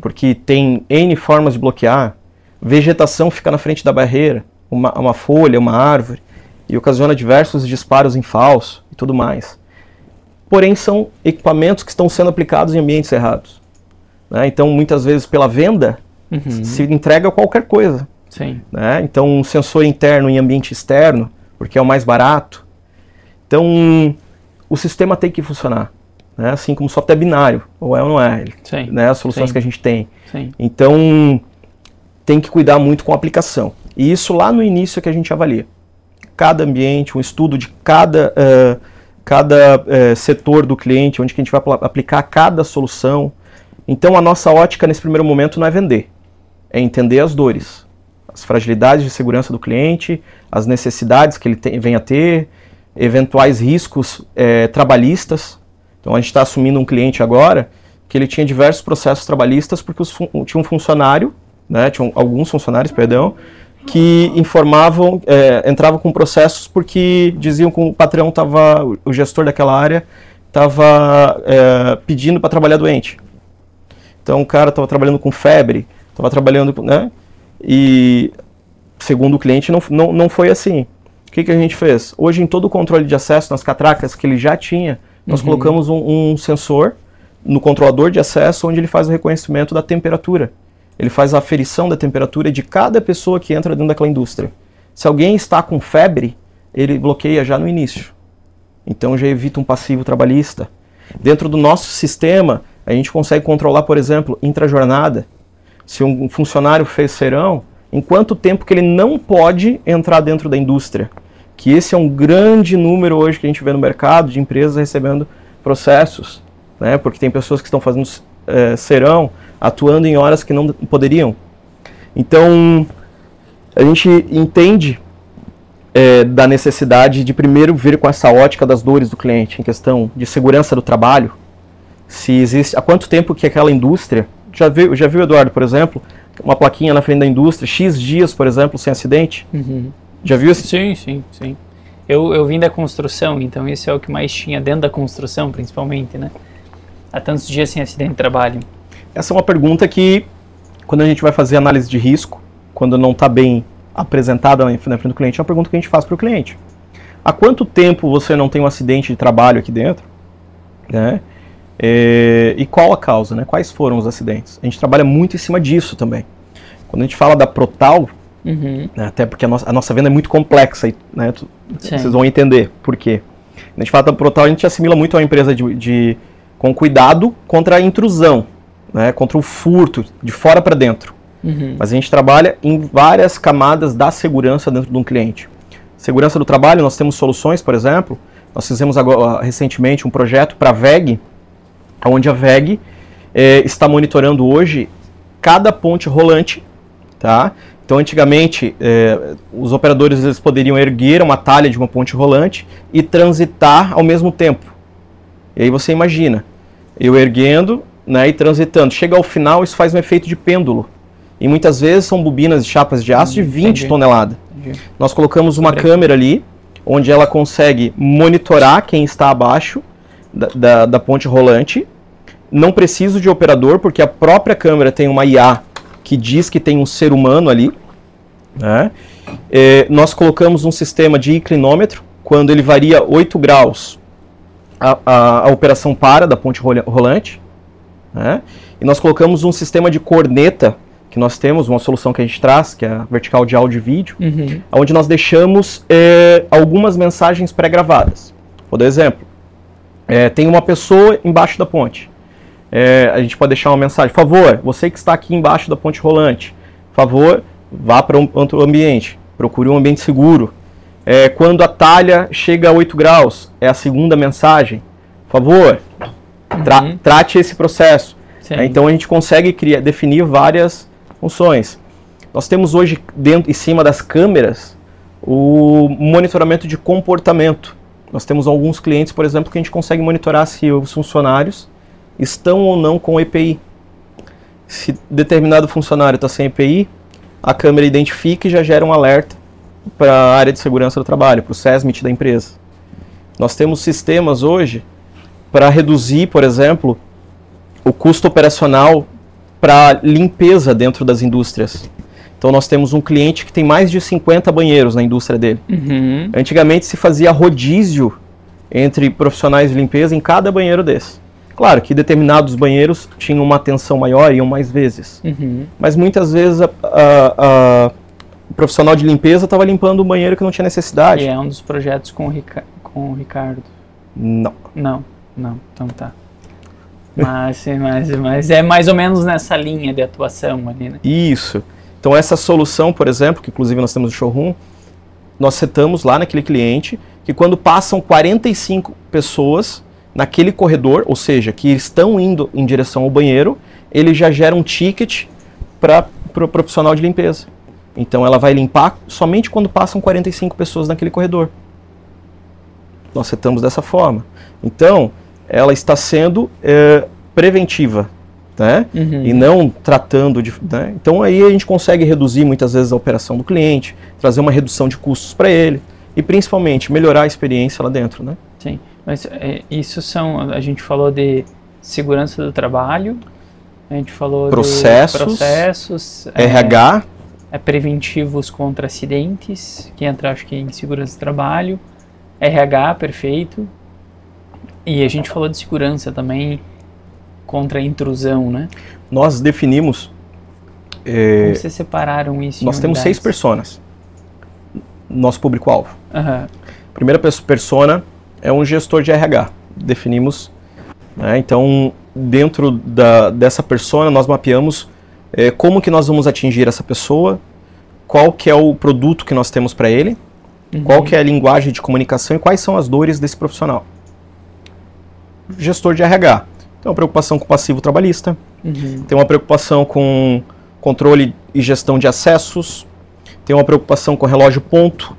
porque tem N formas de bloquear, vegetação fica na frente da barreira, uma folha, uma árvore, e ocasiona diversos disparos em falso e tudo mais. Porém, são equipamentos que estão sendo aplicados em ambientes errados. Né? Então, muitas vezes, pela venda, se entrega qualquer coisa. Sim. Né? Então, um sensor interno em ambiente externo, porque é o mais barato. Então, o sistema tem que funcionar. Né? Assim como o software binário, ou é ou não é. Né? As soluções que a gente tem. Então, tem que cuidar muito com a aplicação. E isso lá no início é que a gente avalia. Cada ambiente, um estudo de cada setor do cliente, onde que a gente vai aplicar cada solução. Então a nossa ótica nesse primeiro momento não é vender, é entender as dores, as fragilidades de segurança do cliente, as necessidades que ele vem a ter, eventuais riscos trabalhistas. Então a gente está assumindo um cliente agora que ele tinha diversos processos trabalhistas porque tinha um funcionário, né, tinham alguns funcionários, perdão, que informavam, entravam com processos porque diziam que o patrão o gestor daquela área estava pedindo para trabalhar doente. Então o cara estava trabalhando com febre, estava trabalhando, né? E segundo o cliente não foi assim. O que a gente fez? Hoje em todo o controle de acesso, nas catracas que ele já tinha, nós colocamos um sensor no controlador de acesso onde ele faz o reconhecimento da temperatura. Ele faz a aferição da temperatura de cada pessoa que entra dentro daquela indústria. Se alguém está com febre, ele bloqueia já no início. Então já evita um passivo trabalhista. Dentro do nosso sistema, a gente consegue controlar, por exemplo, intrajornada. Se um funcionário fez serão, em quanto tempo que ele não pode entrar dentro da indústria. Que esse é um grande número hoje que a gente vê no mercado de empresas recebendo processos. Né? Porque tem pessoas que estão fazendo serão, atuando em horas que não poderiam. Então, a gente entende da necessidade de primeiro vir com essa ótica das dores do cliente, em questão de segurança do trabalho. Se existe, há quanto tempo que aquela indústria, já viu, Eduardo, por exemplo, uma plaquinha na frente da indústria, X dias, por exemplo, sem acidente? Já viu esse? Sim. Eu vim da construção, então isso é o que mais tinha dentro da construção, principalmente, né? Há tantos dias sem acidente de trabalho. Essa é uma pergunta que, quando a gente vai fazer análise de risco, quando não está bem apresentada na frente do cliente, é uma pergunta que a gente faz para o cliente. Há quanto tempo você não tem um acidente de trabalho aqui dentro? Né? E qual a causa? Né? Quais foram os acidentes? A gente trabalha muito em cima disso também. Quando a gente fala da Protal, né, até porque a nossa venda é muito complexa, né, vocês vão entender por quê. Quando a gente fala da Protal, a gente assimila muito a uma empresa com cuidado contra a intrusão, né, contra o furto, de fora para dentro. Mas a gente trabalha em várias camadas da segurança dentro de um cliente. Segurança do trabalho, nós temos soluções, por exemplo, nós fizemos agora, recentemente um projeto para a VEG, onde a VEG está monitorando hoje cada ponte rolante. Tá? Então, antigamente, os operadores eles poderiam erguer uma talha de uma ponte rolante e transitar ao mesmo tempo. E aí você imagina, eu erguendo, né, e transitando. Chega ao final, isso faz um efeito de pêndulo. E muitas vezes são bobinas de chapas de aço de 20 toneladas. Nós colocamos uma câmera ali, onde ela consegue monitorar quem está abaixo da ponte rolante. Não preciso de operador, porque a própria câmera tem uma IA que diz que tem um ser humano ali. Né? Nós colocamos um sistema de inclinômetro, quando ele varia 8 graus a operação para da ponte rolante, né? E nós colocamos um sistema de corneta, que nós temos, uma solução que a gente traz, que é a vertical de áudio e vídeo, onde nós deixamos algumas mensagens pré-gravadas. Vou dar exemplo. Tem uma pessoa embaixo da ponte. A gente pode deixar uma mensagem: favor, você que está aqui embaixo da ponte rolante, favor, vá para outro ambiente, procure um ambiente seguro. Quando a talha chega a 8 graus, é a segunda mensagem: favor, trate esse processo. Então a gente consegue definir várias funções. Nós temos hoje, em cima das câmeras, o monitoramento de comportamento. Nós temos alguns clientes, por exemplo, que a gente consegue monitorar se os funcionários estão ou não com EPI. Se determinado funcionário está sem EPI, a câmera identifica e já gera um alerta para a área de segurança do trabalho, para o SESMIT da empresa. Nós temos sistemas hoje para reduzir, por exemplo, o custo operacional para limpeza dentro das indústrias. Então nós temos um cliente que tem mais de 50 banheiros na indústria dele. Antigamente se fazia rodízio entre profissionais de limpeza em cada banheiro desse. Claro que determinados banheiros tinham uma atenção maior e iam mais vezes. Mas muitas vezes o profissional de limpeza estava limpando um banheiro que não tinha necessidade. E é um dos projetos com o Ricardo? Não. Não, então tá. Mas é mais ou menos nessa linha de atuação ali, né? Isso. Então essa solução, por exemplo, que inclusive nós temos no showroom, nós setamos lá naquele cliente que quando passam 45 pessoas naquele corredor, ou seja, que estão indo em direção ao banheiro, ele já gera um ticket para o profissional de limpeza. Então ela vai limpar somente quando passam 45 pessoas naquele corredor. Nós setamos dessa forma. Então, ela está sendo preventiva, né? E não tratando de... Né? Então aí a gente consegue reduzir muitas vezes a operação do cliente, trazer uma redução de custos para ele e principalmente melhorar a experiência lá dentro, né? Sim, mas a gente falou de segurança do trabalho, a gente falou de processos, RH, preventivos contra acidentes, que entra acho que em segurança do trabalho, RH, perfeito. E a gente falou de segurança também contra a intrusão, né? Nós definimos... Como vocês separaram isso? Nós temos 6 personas. Nosso público-alvo. Primeira persona é um gestor de RH. Definimos, né? Então, dentro dessa persona, nós mapeamos como que nós vamos atingir essa pessoa, qual que é o produto que nós temos para ele, qual que é a linguagem de comunicação e quais são as dores desse profissional. Gestor de RH tem uma preocupação com o passivo trabalhista, tem uma preocupação com controle e gestão de acessos, tem uma preocupação com relógio ponto,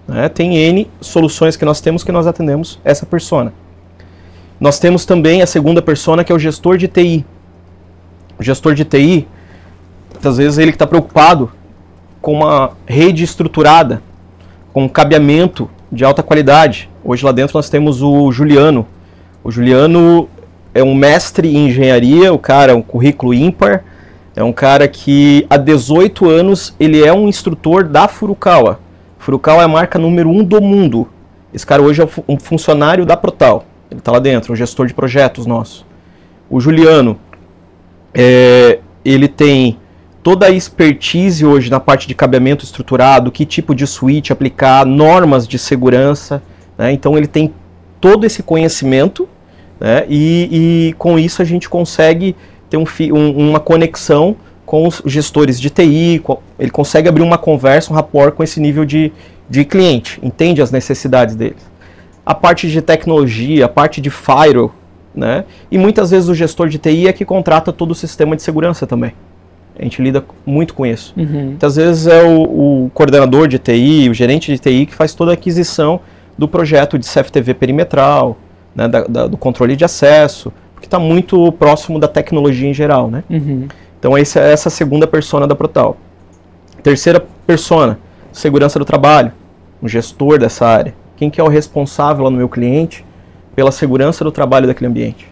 né? Tem N soluções que nós temos que nós atendemos essa persona. Nós temos também a segunda persona, que é o gestor de TI. O gestor de TI, muitas vezes ele está preocupado com uma rede estruturada, com um cabeamento de alta qualidade. Hoje lá dentro nós temos o Juliano. O Juliano é um mestre em engenharia, o cara é um currículo ímpar, é um cara que há 18 anos ele é um instrutor da Furukawa. Furukawa é a marca número 1 do mundo. Esse cara hoje é um funcionário da Protal, ele está lá dentro, um gestor de projetos nosso. O Juliano, ele tem toda a expertise hoje na parte de cabeamento estruturado, que tipo de switch aplicar, normas de segurança, né? Então ele tem todo esse conhecimento, né? E com isso a gente consegue ter uma conexão com os gestores de TI, ele consegue abrir uma conversa, um rapport com esse nível de cliente, entende as necessidades deles. A parte de tecnologia, a parte de firewall, né? E muitas vezes o gestor de TI é que contrata todo o sistema de segurança também. A gente lida muito com isso. Muitas vezes é o coordenador de TI, o gerente de TI que faz toda a aquisição do projeto de CFTV perimetral, né, do controle de acesso, porque está muito próximo da tecnologia em geral, né? Então essa é essa segunda persona da Protal. Terceira persona, segurança do trabalho, um gestor dessa área. Quem que é o responsável lá no meu cliente pela segurança do trabalho daquele ambiente?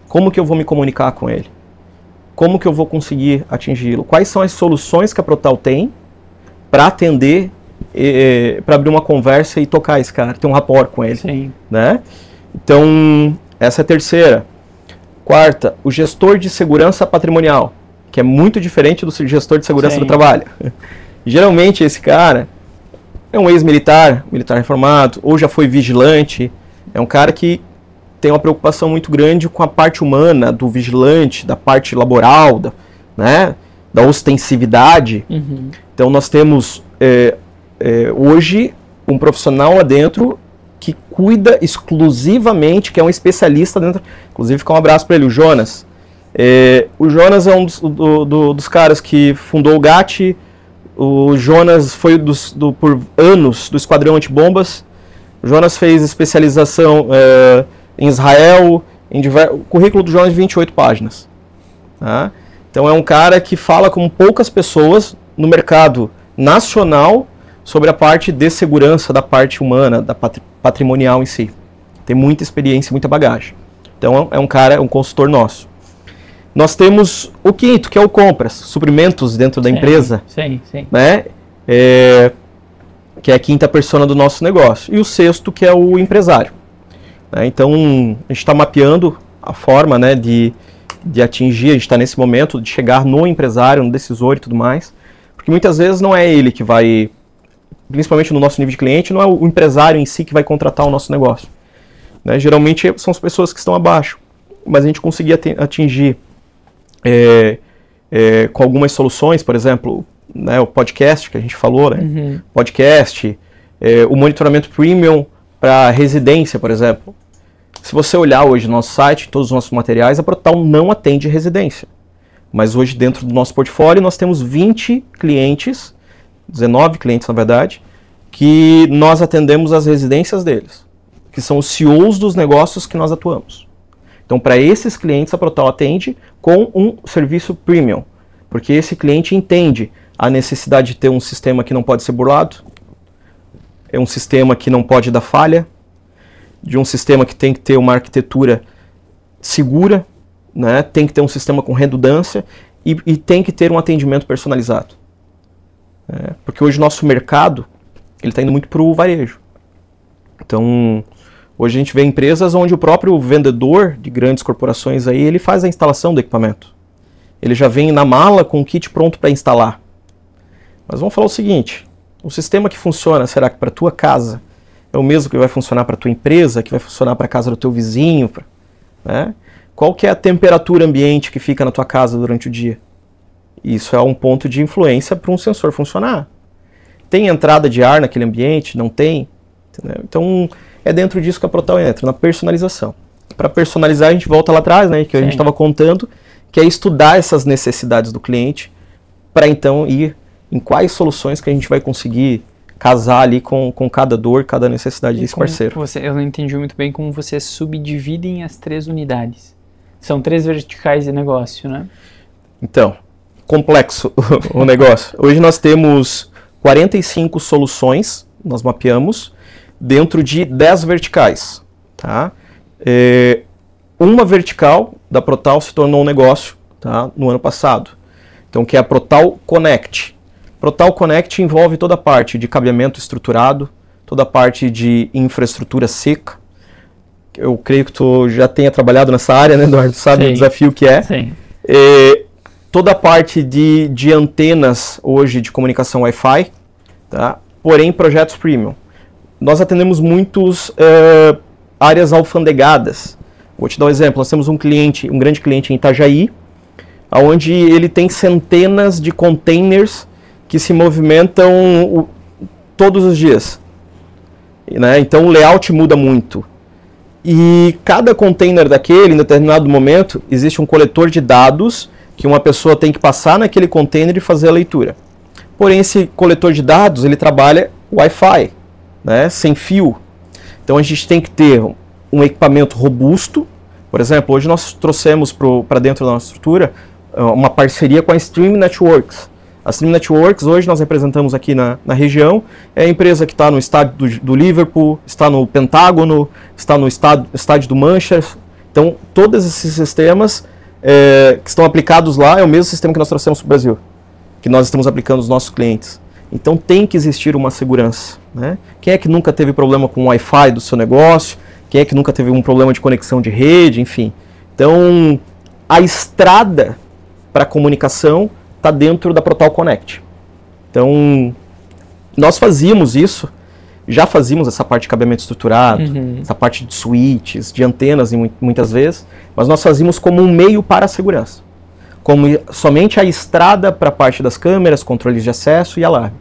Como que eu vou me comunicar com ele? Como que eu vou conseguir atingi-lo? Quais são as soluções que a Protal tem para atender, para abrir uma conversa e tocar esse cara, ter um rapport com ele? Sim. Né? Então, essa é a terceira. Quarta, o gestor de segurança patrimonial, que é muito diferente do gestor de segurança do trabalho. Geralmente esse cara é um ex-militar, militar reformado, ou já foi vigilante, é um cara que tem uma preocupação muito grande com a parte humana do vigilante, da parte laboral, da ostensividade. Então nós temos hoje um profissional lá dentro que cuida exclusivamente, que é um especialista dentro. Inclusive, fica um abraço para ele, o Jonas. O Jonas é um dos caras que fundou o GAT. O Jonas foi por anos do Esquadrão Antibombas. O Jonas fez especialização em Israel. O currículo do Jonas é de 28 páginas. Tá? Então é um cara que fala com poucas pessoas no mercado nacional sobre a parte de segurança, da parte humana, da patrimonial em si. Tem muita experiência e muita bagagem. Então é um cara, é um consultor nosso. Nós temos o quinto, que é o compras, suprimentos dentro da empresa. Sim. Né? Que é a quinta persona do nosso negócio. E o sexto, que é o empresário. Né? Então a gente está mapeando a forma, né, de atingir, a gente está nesse momento de chegar no empresário, no decisor e tudo mais. Porque muitas vezes não é ele que vai, principalmente no nosso nível de cliente, não é o empresário em si que vai contratar o nosso negócio. Né? Geralmente são as pessoas que estão abaixo. Mas a gente conseguia atingir com algumas soluções, por exemplo, né, o podcast que a gente falou, né? Podcast, o monitoramento premium para residência, por exemplo. Se você olhar hoje no nosso site, todos os nossos materiais, a Protal não atende residência. Mas hoje dentro do nosso portfólio nós temos 20 clientes, 19 clientes na verdade, que nós atendemos as residências deles, que são os CEOs dos negócios que nós atuamos. Então, para esses clientes, a Protal atende com um serviço premium, porque esse cliente entende a necessidade de ter um sistema que não pode ser burlado, é um sistema que não pode dar falha, de um sistema que tem que ter uma arquitetura segura, né? Tem que ter um sistema com redundância e tem que ter um atendimento personalizado. Porque hoje o nosso mercado está indo muito para o varejo. Então, hoje a gente vê empresas onde o próprio vendedor de grandes corporações aí, ele faz a instalação do equipamento. Ele já vem na mala com o kit pronto para instalar. Mas vamos falar o seguinte, o sistema que funciona, será que para a tua casa é o mesmo que vai funcionar para a tua empresa, que vai funcionar para a casa do teu vizinho? Né? Qual que é a temperatura ambiente que fica na tua casa durante o dia? Isso é um ponto de influência para um sensor funcionar. Tem entrada de ar naquele ambiente? Não tem? Entendeu? Então, é dentro disso que a Protal entra, na personalização. Para personalizar, a gente volta lá atrás, né, que a gente estava contando, que é estudar essas necessidades do cliente, para então ir em quais soluções que a gente vai conseguir casar ali com cada dor, cada necessidade desse parceiro. Eu não entendi muito bem como vocês subdividem as 3 unidades. São 3 verticais de negócio, né? Então, complexo o negócio. Hoje nós temos 45 soluções, nós mapeamos, dentro de 10 verticais. Tá? Uma vertical da Protal se tornou um negócio, tá, no ano passado. Então, que é a Protal Connect. Protal Connect envolve toda a parte de cabeamento estruturado, toda a parte de infraestrutura seca. Eu creio que tu já tenha trabalhado nessa área, né, Eduardo? Sabe o desafio que é. Sim. Toda a parte de antenas hoje de comunicação Wi-Fi, tá? Porém projetos premium. Nós atendemos muitas áreas alfandegadas. Vou te dar um exemplo. Nós temos um grande cliente em Itajaí, onde ele tem centenas de containers que se movimentam todos os dias. Né? Então o layout muda muito. E cada container daquele, em determinado momento, existe um coletor de dados que uma pessoa tem que passar naquele container e fazer a leitura. Porém, esse coletor de dados, ele trabalha Wi-Fi, né, sem fio. Então a gente tem que ter um equipamento robusto. Por exemplo, hoje nós trouxemos para dentro da nossa estrutura uma parceria com a Stream Networks. A Stream Networks, hoje nós representamos aqui na região, é a empresa que está no estádio do Liverpool, está no Pentágono, está no estádio do Manchester. Então, todos esses sistemas que estão aplicados lá é o mesmo sistema que nós trouxemos para o Brasil, que nós estamos aplicando aos nossos clientes. Então, tem que existir uma segurança. Né? Quem é que nunca teve problema com o Wi-Fi do seu negócio? Quem é que nunca teve um problema de conexão de rede, enfim. Então, a estrada para comunicação está dentro da Protal Connect. Então, nós fazíamos isso, já fazíamos essa parte de cabeamento estruturado, essa parte de switches, de antenas muitas vezes, mas nós fazíamos como um meio para a segurança. Como somente a estrada para a parte das câmeras, controles de acesso e alarme.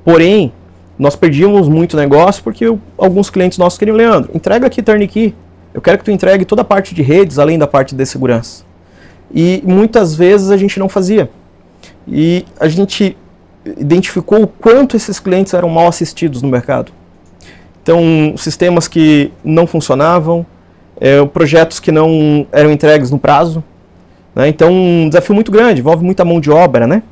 Porém, nós perdíamos muito negócio porque alguns clientes nossos queriam, Leandro, entrega aqui turnkey, eu quero que tu entregue toda a parte de redes, além da parte de segurança. E muitas vezes a gente não fazia. E a gente identificou o quanto esses clientes eram mal assistidos no mercado. Então, sistemas que não funcionavam, projetos que não eram entregues no prazo. Né? Então, um desafio muito grande, envolve muita mão de obra, né?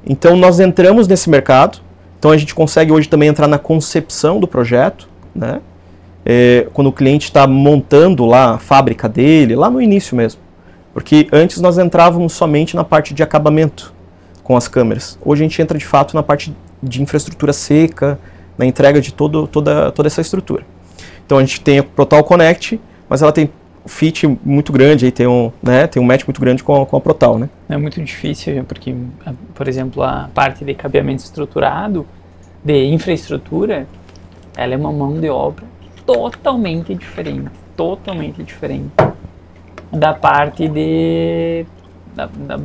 Então, nós entramos nesse mercado. Então, a gente consegue hoje também entrar na concepção do projeto, né? Quando o cliente está montando lá a fábrica dele, lá no início mesmo. Porque antes nós entrávamos somente na parte de acabamento com as câmeras. Hoje a gente entra de fato na parte de infraestrutura seca, na entrega de toda essa estrutura. Então, a gente tem a Protal Connect, mas ela tem fit muito grande, aí tem um match muito grande com a Protal, né? É muito difícil, porque, por exemplo, a parte de cabeamento estruturado, de infraestrutura, ela é uma mão de obra totalmente diferente da parte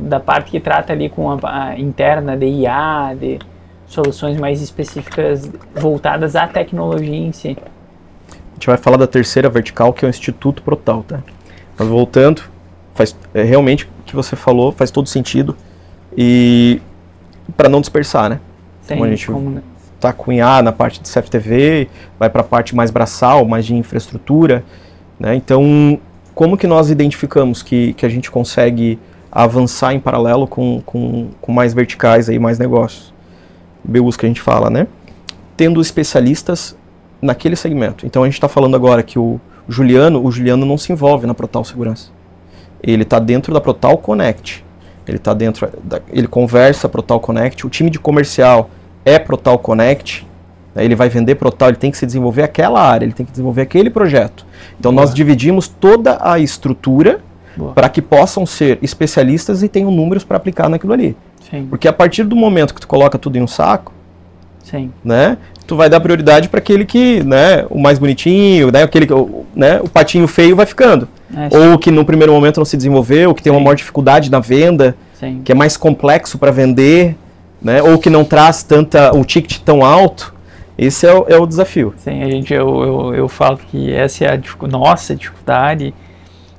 da parte que trata ali com a interna de IA, de soluções mais específicas voltadas à tecnologia em si. A gente vai falar da terceira vertical, que é o Instituto Protal, tá? Mas voltando, realmente o que você falou faz todo sentido, e para não dispersar, né? Sim, como a gente tá com IA na parte de CFTV, vai para a parte mais braçal, mais de infraestrutura, né? Então, como que nós identificamos que a gente consegue avançar em paralelo com mais verticais, aí, mais negócios? BUs que a gente fala, né? Tendo especialistas naquele segmento. Então a gente está falando agora que o Juliano não se envolve na Protal Segurança. Ele está dentro da Protal Connect. Ele conversa Protal Connect. O time de comercial é Protal Connect. Ele vai vender Protal, ele tem que se desenvolver aquela área, ele tem que desenvolver aquele projeto. Então nós dividimos toda a estrutura para que possam ser especialistas e tenham números para aplicar naquilo ali. Sim. Porque a partir do momento que tu coloca tudo em um saco, sim, né, tu vai dar prioridade para aquele que, né, o mais bonitinho, né, aquele que, né, o patinho feio vai ficando. Ou que no primeiro momento não se desenvolveu, que tem uma maior dificuldade na venda, que é mais complexo para vender, né, ou que não traz um ticket tão alto. Esse é o desafio. Sim, eu falo que essa é a nossa dificuldade.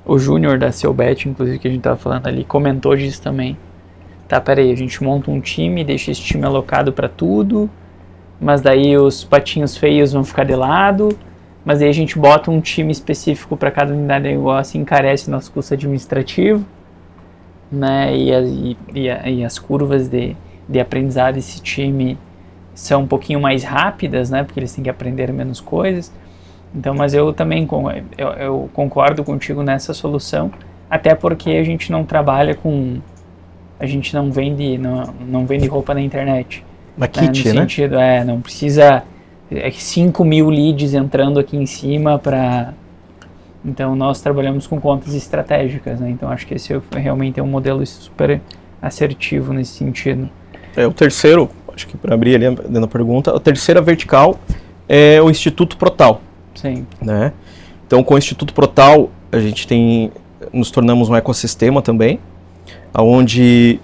O Júnior da Selbet, inclusive, que a gente estava falando ali, comentou disso também. Tá, peraí, a gente monta um time, deixa esse time alocado para tudo, mas daí os patinhos feios vão ficar de lado, mas aí a gente bota um time específico para cada unidade de negócio e encarece nosso custo administrativo, né? E as curvas de aprendizado desse time são um pouquinho mais rápidas, né? Porque eles têm que aprender menos coisas. Então, mas eu também eu concordo contigo nessa solução, até porque a gente não trabalha com... A gente não vende roupa na internet. Uma kit, no sentido, não precisa 5.000 leads entrando aqui em cima para... Então, nós trabalhamos com contas estratégicas, né? Então, acho que esse realmente é um modelo super assertivo nesse sentido. O terceiro, acho que para abrir ali dentro da pergunta, a terceira vertical é o Instituto Protal. Sim. Né? Então, com o Instituto Protal, a gente nos tornamos um ecossistema também, onde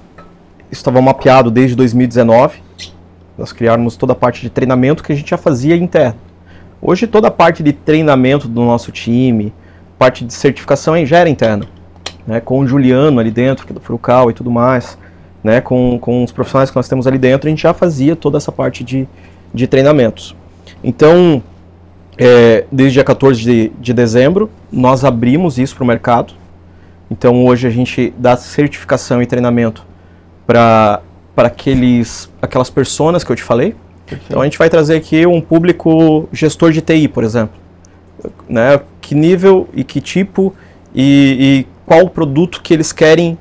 estava mapeado desde 2019, nós criamos toda a parte de treinamento que a gente já fazia interno. Hoje toda a parte de treinamento do nosso time, parte de certificação já era interna, né, com o Juliano ali dentro, que é do Furukawa e tudo mais, né, com os profissionais que nós temos ali dentro, a gente já fazia toda essa parte de treinamentos. Então, desde dia 14 de dezembro, nós abrimos isso para o mercado. Então hoje a gente dá certificação e treinamento para aquelas personas que eu te falei. Perfeito. Então a gente vai trazer aqui um público gestor de TI, por exemplo. Né? Que nível e que tipo e qual produto que eles querem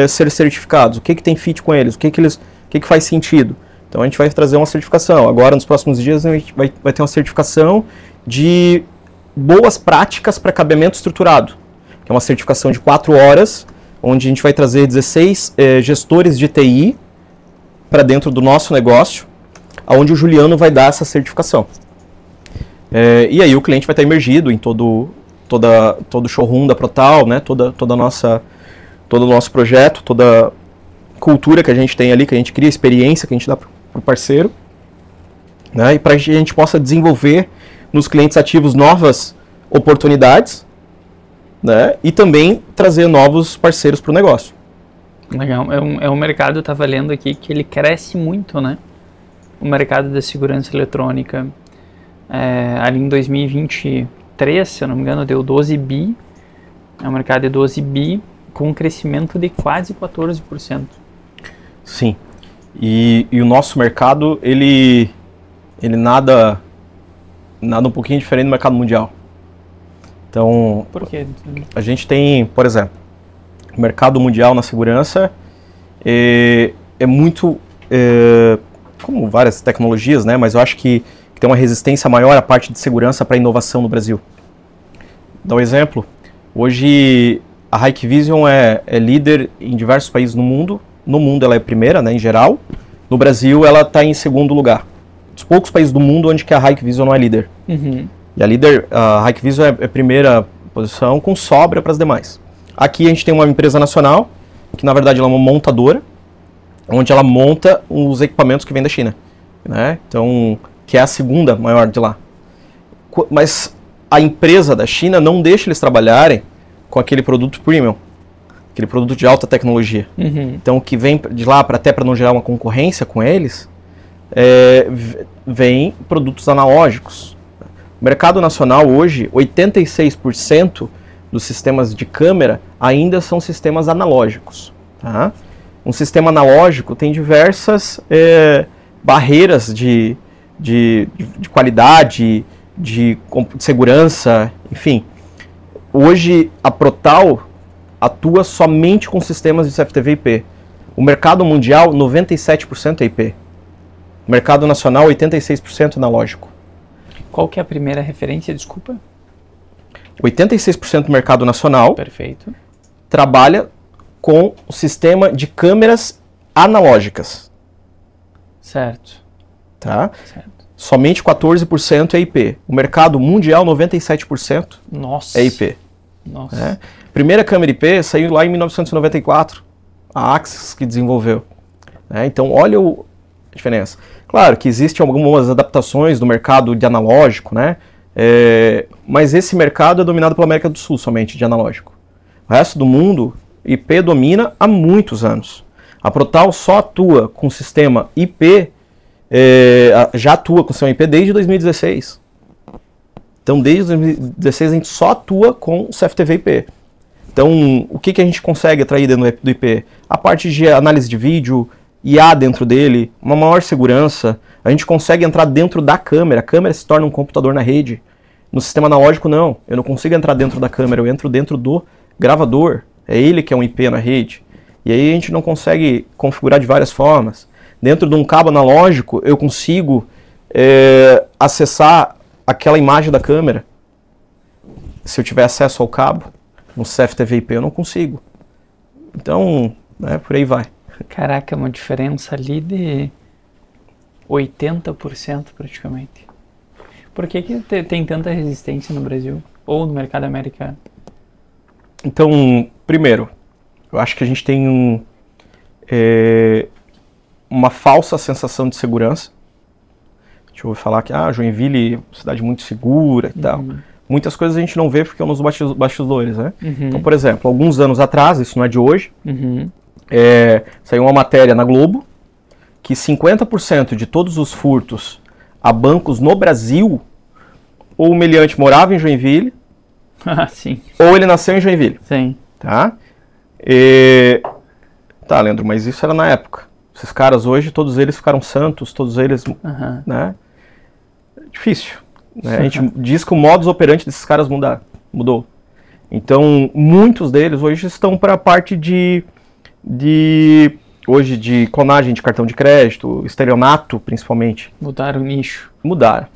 ser certificados, o que tem fit com eles, o que faz sentido. Então a gente vai trazer uma certificação. Agora nos próximos dias a gente vai ter uma certificação de boas práticas para cabeamento estruturado, que é uma certificação de 4 horas, onde a gente vai trazer 16 gestores de TI para dentro do nosso negócio, onde o Juliano vai dar essa certificação. E aí o cliente vai estar imergido em todo o showroom da Protal, né? todo o nosso projeto, toda a cultura que a gente tem ali, que a gente cria, experiência que a gente dá para o parceiro, né? E para que a gente possa desenvolver nos clientes ativos novas oportunidades, né? E também trazer novos parceiros para o negócio. Legal. É um mercado, eu estava lendo aqui, que ele cresce muito, né? O mercado da segurança eletrônica. Ali em 2023, se eu não me engano, deu 12 bi. É um mercado de 12 bi, com um crescimento de quase 14%. Sim. E o nosso mercado, ele nada um pouquinho diferente do mercado mundial. Então, por quê? A gente tem, por exemplo, o mercado mundial na segurança é muito, como várias tecnologias, né? Mas eu acho que tem uma resistência maior à parte de segurança para inovação no Brasil. Dá um exemplo. Hoje a Hikvision é líder em diversos países no mundo. No mundo ela é primeira, né, em geral. No Brasil ela está em segundo lugar. Dos poucos países do mundo onde que a Hikvision não é líder. Uhum. E a Hikvision é a primeira posição com sobra para as demais. Aqui a gente tem uma empresa nacional, que na verdade ela é uma montadora, onde ela monta os equipamentos que vêm da China, né? Então, que é a segunda maior de lá. Mas a empresa da China não deixa eles trabalharem com aquele produto premium, aquele produto de alta tecnologia. Uhum. Então, o que vem de lá, até para não gerar uma concorrência com eles, vem produtos analógicos. O mercado nacional hoje, 86% dos sistemas de câmera ainda são sistemas analógicos. Tá? Um sistema analógico tem diversas barreiras de qualidade, de segurança, enfim. Hoje a Protal atua somente com sistemas de CFTV IP. O mercado mundial, 97% é IP. O mercado nacional, 86% analógico. Qual que é a primeira referência, desculpa? 86% do mercado nacional. Perfeito. Trabalha com o sistema de câmeras analógicas. Certo. Tá? Certo. Somente 14% é IP. O mercado mundial, 97% Nossa. é IP. Nossa. Primeira câmera IP saiu lá em 1994. A Axis que desenvolveu. Então, olha a diferença. Claro que existem algumas adaptações do mercado de analógico, né? Mas esse mercado é dominado pela América do Sul somente, de analógico. O resto do mundo, IP domina há muitos anos. A Protal só atua com sistema IP, já atua com sistema IP desde 2016. Então, desde 2016 a gente só atua com o CFTV IP. Então, o que a gente consegue atrair dentro do IP? A parte de análise de vídeo, IA dentro dele, uma maior segurança. A gente consegue entrar dentro da câmera. A câmera se torna um computador na rede. No sistema analógico, não. Eu não consigo entrar dentro da câmera, eu entro dentro do gravador. É ele que é um IP na rede. E aí a gente não consegue configurar de várias formas. Dentro de um cabo analógico, eu consigo acessar aquela imagem da câmera. Se eu tiver acesso ao cabo, no CFTV IP eu não consigo. Então, por aí vai. Caraca, uma diferença ali de 80% praticamente. Por que tem tanta resistência no Brasil? Ou no mercado americano? Então, primeiro, eu acho que a gente tem uma falsa sensação de segurança. A gente ouve falar que Joinville é uma cidade muito segura e tal. Muitas coisas a gente não vê porque é nos bastidores, né? Então, por exemplo, alguns anos atrás, isso não é de hoje, saiu uma matéria na Globo que 50% de todos os furtos a bancos no Brasil, ou o meliante morava em Joinville, sim. ou ele nasceu em Joinville. Sim. Tá? Tá, Leandro, mas isso era na época. Esses caras hoje, todos eles ficaram santos, todos eles, né? Difícil. Né? A gente diz que o modus operandi desses caras mudou. Então, muitos deles hoje estão para a parte de hoje de clonagem de cartão de crédito, estelionato principalmente. Mudaram o nicho. Mudaram,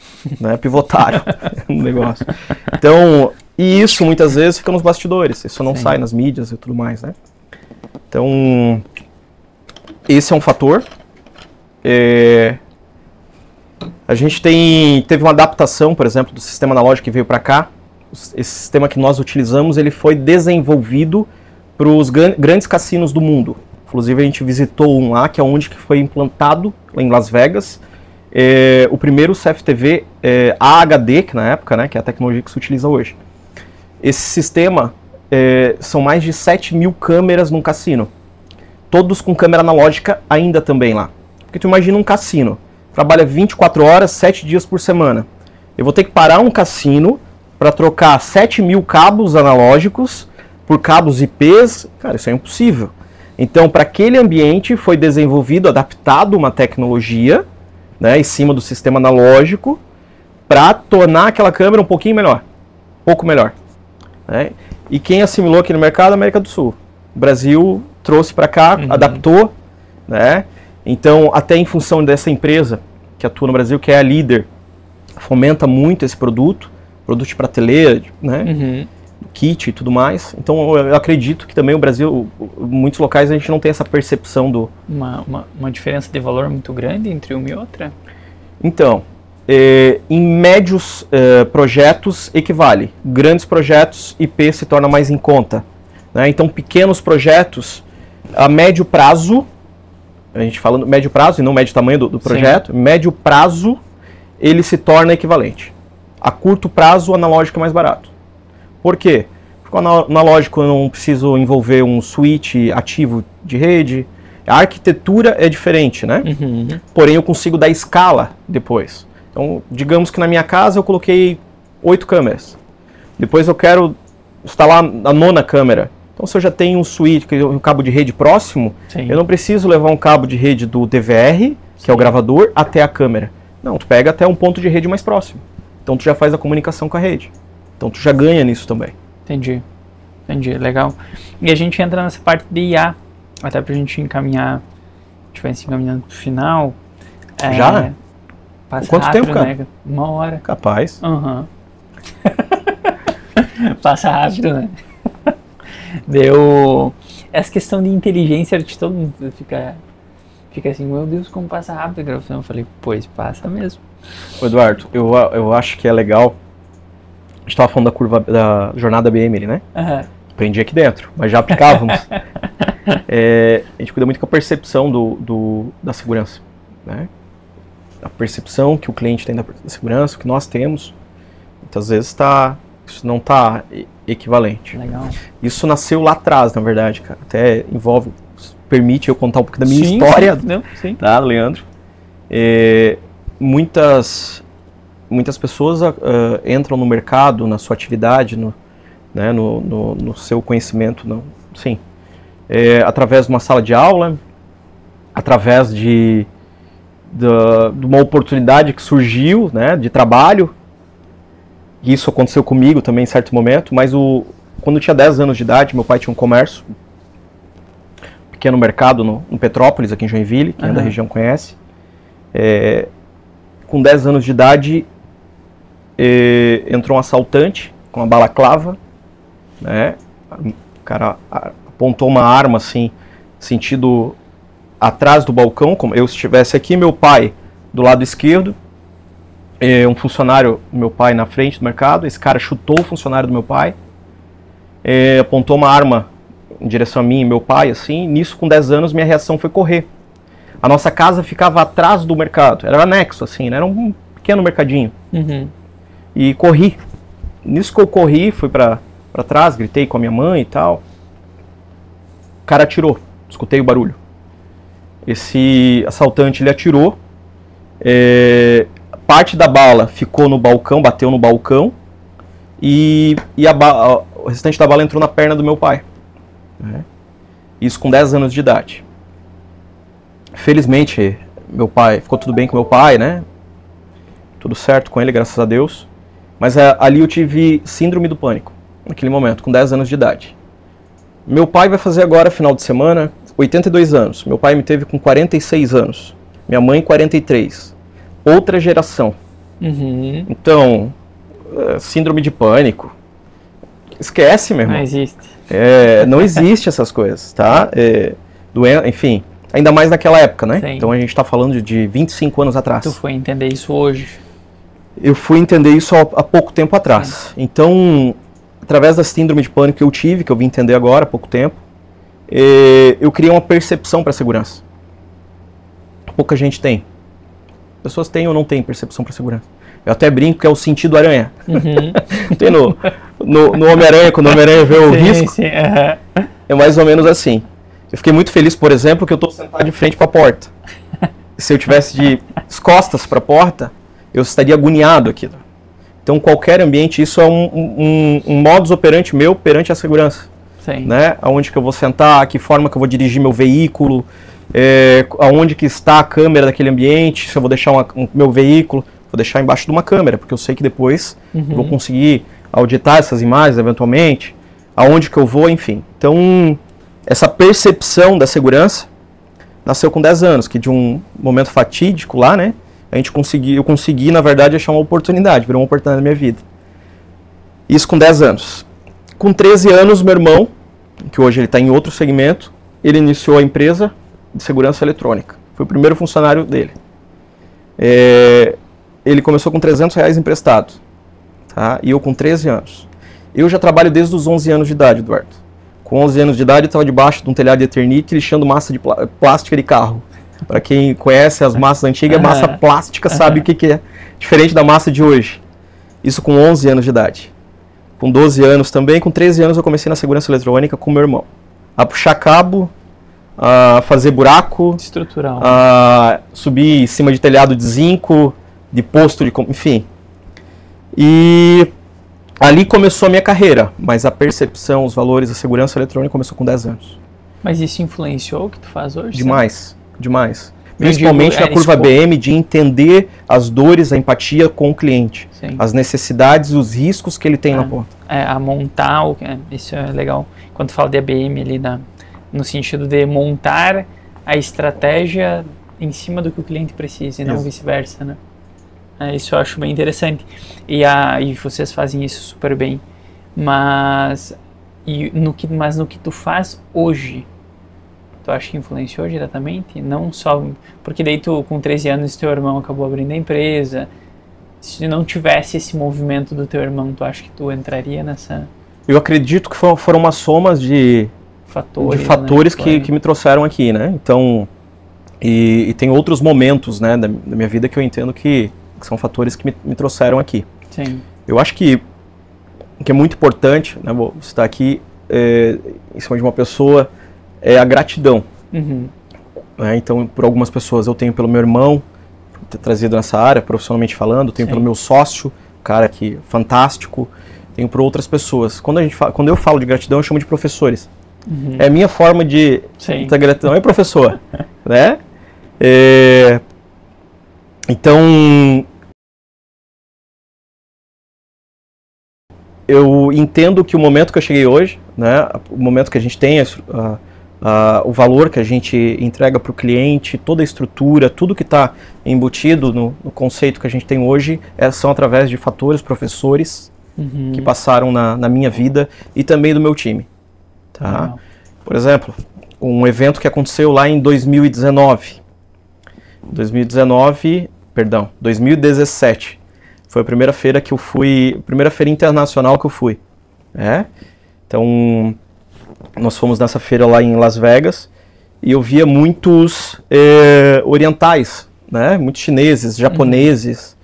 né? Pivotaram no negócio. Então, e isso muitas vezes fica nos bastidores, isso não sai nas mídias e tudo mais, né? Então, esse é um fator. A gente teve uma adaptação, por exemplo, do sistema analógico que veio para cá. Esse sistema que nós utilizamos, ele foi desenvolvido para os grandes cassinos do mundo. Inclusive a gente visitou um lá, que é onde que foi implantado, lá em Las Vegas, o primeiro CFTV AHD, que na época, né, que é a tecnologia que se utiliza hoje. Esse sistema são mais de 7 mil câmeras num cassino. Todos com câmera analógica ainda também lá. Porque tu imagina um cassino, trabalha 24 horas, 7 dias por semana. Eu vou ter que parar um cassino para trocar 7 mil cabos analógicos por cabos IPs, cara, isso é impossível. Então, para aquele ambiente foi desenvolvido, adaptado uma tecnologia, né, em cima do sistema analógico, para tornar aquela câmera um pouquinho melhor, pouco melhor. Né? E quem assimilou aqui no mercado? América do Sul. O Brasil trouxe para cá, adaptou, né? Então, até em função dessa empresa que atua no Brasil, que é a líder, fomenta muito esse produto de prateleira, né? Kit e tudo mais. Então eu acredito que também o Brasil, em muitos locais a gente não tem essa percepção do... Uma diferença de valor muito grande entre uma e outra? Então, em médios projetos equivale. Grandes projetos, IP se torna mais em conta. Né? Então pequenos projetos, a médio prazo, a gente falando médio prazo e não médio tamanho do projeto, médio prazo ele se torna equivalente. A curto prazo o analógico é mais barato. Por quê? Porque o analógico eu não preciso envolver um switch ativo de rede, a arquitetura é diferente, né? Porém eu consigo dar escala depois. Então, digamos que na minha casa eu coloquei 8 câmeras. Depois eu quero instalar a 9ª câmera. Então se eu já tenho um switch, um cabo de rede próximo, eu não preciso levar um cabo de rede do DVR, que é o gravador, até a câmera. Não, tu pega até um ponto de rede mais próximo. Então tu já faz a comunicação com a rede. Então tu já ganha nisso também. Entendi, legal. E a gente entra nessa parte de IA, até pra gente encaminhar, a gente vai se encaminhando pro final. Já? Passa quanto rápido, tempo, cara? Né? 1 hora. Capaz. Passa rápido, né? Deu... Essa questão de inteligência artificial, todo mundo fica assim, meu Deus, como passa rápido a gravação. Eu falei, pois passa mesmo. Ô Eduardo, eu acho que é legal. A gente estava falando da curva da jornada BML, né? Aprendi aqui dentro, mas já aplicávamos. A gente cuida muito com a percepção da segurança, né? A percepção que o cliente tem da segurança, que nós temos, muitas vezes isso não está equivalente. Legal. Isso nasceu lá atrás, na verdade, cara. Até permite eu contar um pouco da minha história, tá, Leandro? Muitas pessoas entram no mercado, na sua atividade, no seu conhecimento, através de uma sala de aula, através de uma oportunidade que surgiu, né, de trabalho. Isso aconteceu comigo também em certo momento, mas quando eu tinha 10 anos de idade, meu pai tinha um comércio, pequeno mercado no Petrópolis, aqui em Joinville, quem é da região conhece. Com 10 anos de idade, entrou um assaltante com uma balaclava, né? O cara apontou uma arma assim, sentido atrás do balcão, como eu estivesse aqui, meu pai do lado esquerdo, um funcionário do meu pai na frente do mercado. Esse cara chutou o funcionário do meu pai, apontou uma arma em direção a mim e meu pai, assim. Nisso, com 10 anos, minha reação foi correr. A nossa casa ficava atrás do mercado, era anexo, assim, né? Era um pequeno mercadinho. E corri. Nisso que eu corri, fui pra trás, gritei com a minha mãe e tal. O cara atirou, escutei o barulho. Esse assaltante, ele atirou. Parte da bala ficou no balcão, bateu no balcão. E o restante da bala entrou na perna do meu pai. Né? Isso com 10 anos de idade. Felizmente, meu pai, ficou tudo bem com meu pai, né? Tudo certo com ele, graças a Deus. Mas ali eu tive síndrome do pânico, naquele momento, com 10 anos de idade. Meu pai vai fazer agora, final de semana, 82 anos. Meu pai me teve com 46 anos. Minha mãe, 43. Outra geração. Então, síndrome de pânico. Esquece, meu irmão. Não existe. Não existe essas coisas, tá? Enfim, ainda mais naquela época, né? Sim. Então a gente está falando de 25 anos atrás. Tu foi entender isso hoje? Eu fui entender isso há pouco tempo atrás. Sim. Então, através da síndrome de pânico que eu tive, que eu vim entender agora há pouco tempo, eu criei uma percepção para a segurança. Pouca gente tem. Pessoas têm ou não têm percepção para segurança. Eu até brinco que é o sentido aranha. Tem no Homem-Aranha, quando o Homem-Aranha vê o risco. Sim. É mais ou menos assim. Eu fiquei muito feliz, por exemplo, que eu estou sentado de frente para a porta. Se eu tivesse de costas para a porta, eu estaria agoniado aqui. Então, qualquer ambiente, isso é um modus operandi meu perante a segurança. Sim. Né? Aonde que eu vou sentar, que forma que eu vou dirigir meu veículo, aonde que está a câmera daquele ambiente, se eu vou deixar meu veículo, vou deixar embaixo de uma câmera, porque eu sei que depois eu vou conseguir auditar essas imagens, eventualmente, aonde que eu vou, enfim. Então, essa percepção da segurança nasceu com 10 anos, que de um momento fatídico lá, né, eu consegui, na verdade, achar uma oportunidade, virou uma oportunidade na minha vida. Isso com 10 anos. Com 13 anos, meu irmão, que hoje ele está em outro segmento, ele iniciou a empresa de segurança eletrônica. Foi o primeiro funcionário dele. Ele começou com R$300 emprestado, tá? E eu com 13 anos. Eu já trabalho desde os 11 anos de idade, Eduardo. Com 11 anos de idade, eu estava debaixo de um telhado de Eternit lixando massa de plástica de carro. Para quem conhece as massas antigas, massa plástica sabe o que é diferente da massa de hoje. Isso com 11 anos de idade. Com 12 anos também, com 13 anos eu comecei na segurança eletrônica com meu irmão. A puxar cabo, a fazer buraco, estrutural, a subir em cima de telhado de zinco, de posto, enfim. E ali começou a minha carreira, mas a percepção, os valores, a segurança eletrônica começou com 10 anos. Mas isso influenciou o que tu faz hoje? Demais, demais. Principalmente na curva BM, de entender as dores, a empatia com o cliente. Sim. As necessidades, os riscos que ele tem na ponta. A montar, isso é legal. Quando tu fala de ABM ali, no sentido de montar a estratégia em cima do que o cliente precisa e não vice-versa, né? Isso eu acho bem interessante. E vocês fazem isso super bem. Mas no que tu faz hoje, tu acha que influenciou diretamente? Não só... Porque daí tu, com 13 anos, teu irmão acabou abrindo a empresa. Se não tivesse esse movimento do teu irmão, tu acha que tu entraria nessa... Eu acredito que foram uma soma de fatores né, que me trouxeram aqui, né? Então, e tem outros momentos, né, da minha vida que eu entendo que são fatores que me trouxeram aqui. Sim. Eu acho que é muito importante, né, vou citar aqui, em cima de uma pessoa, é a gratidão. Então, por algumas pessoas eu tenho pelo meu irmão, por ter trazido nessa área, profissionalmente falando, tenho pelo meu sócio, cara que fantástico, tenho por outras pessoas. Quando eu falo de gratidão, eu chamo de professores. É a minha forma de ter gratidão, é professor, né? Então, eu entendo que o momento que eu cheguei hoje, né, o momento que a gente tem, o valor que a gente entrega para o cliente, toda a estrutura, tudo que está embutido no conceito que a gente tem hoje, são através de fatores, professores que passaram na minha vida e também do meu time. Tá? Por exemplo, um evento que aconteceu lá em 2017. Foi a primeira feira que eu fui, primeira feira internacional que eu fui. Então, nós fomos nessa feira lá em Las Vegas e eu via muitos orientais, né? Muitos chineses, japoneses.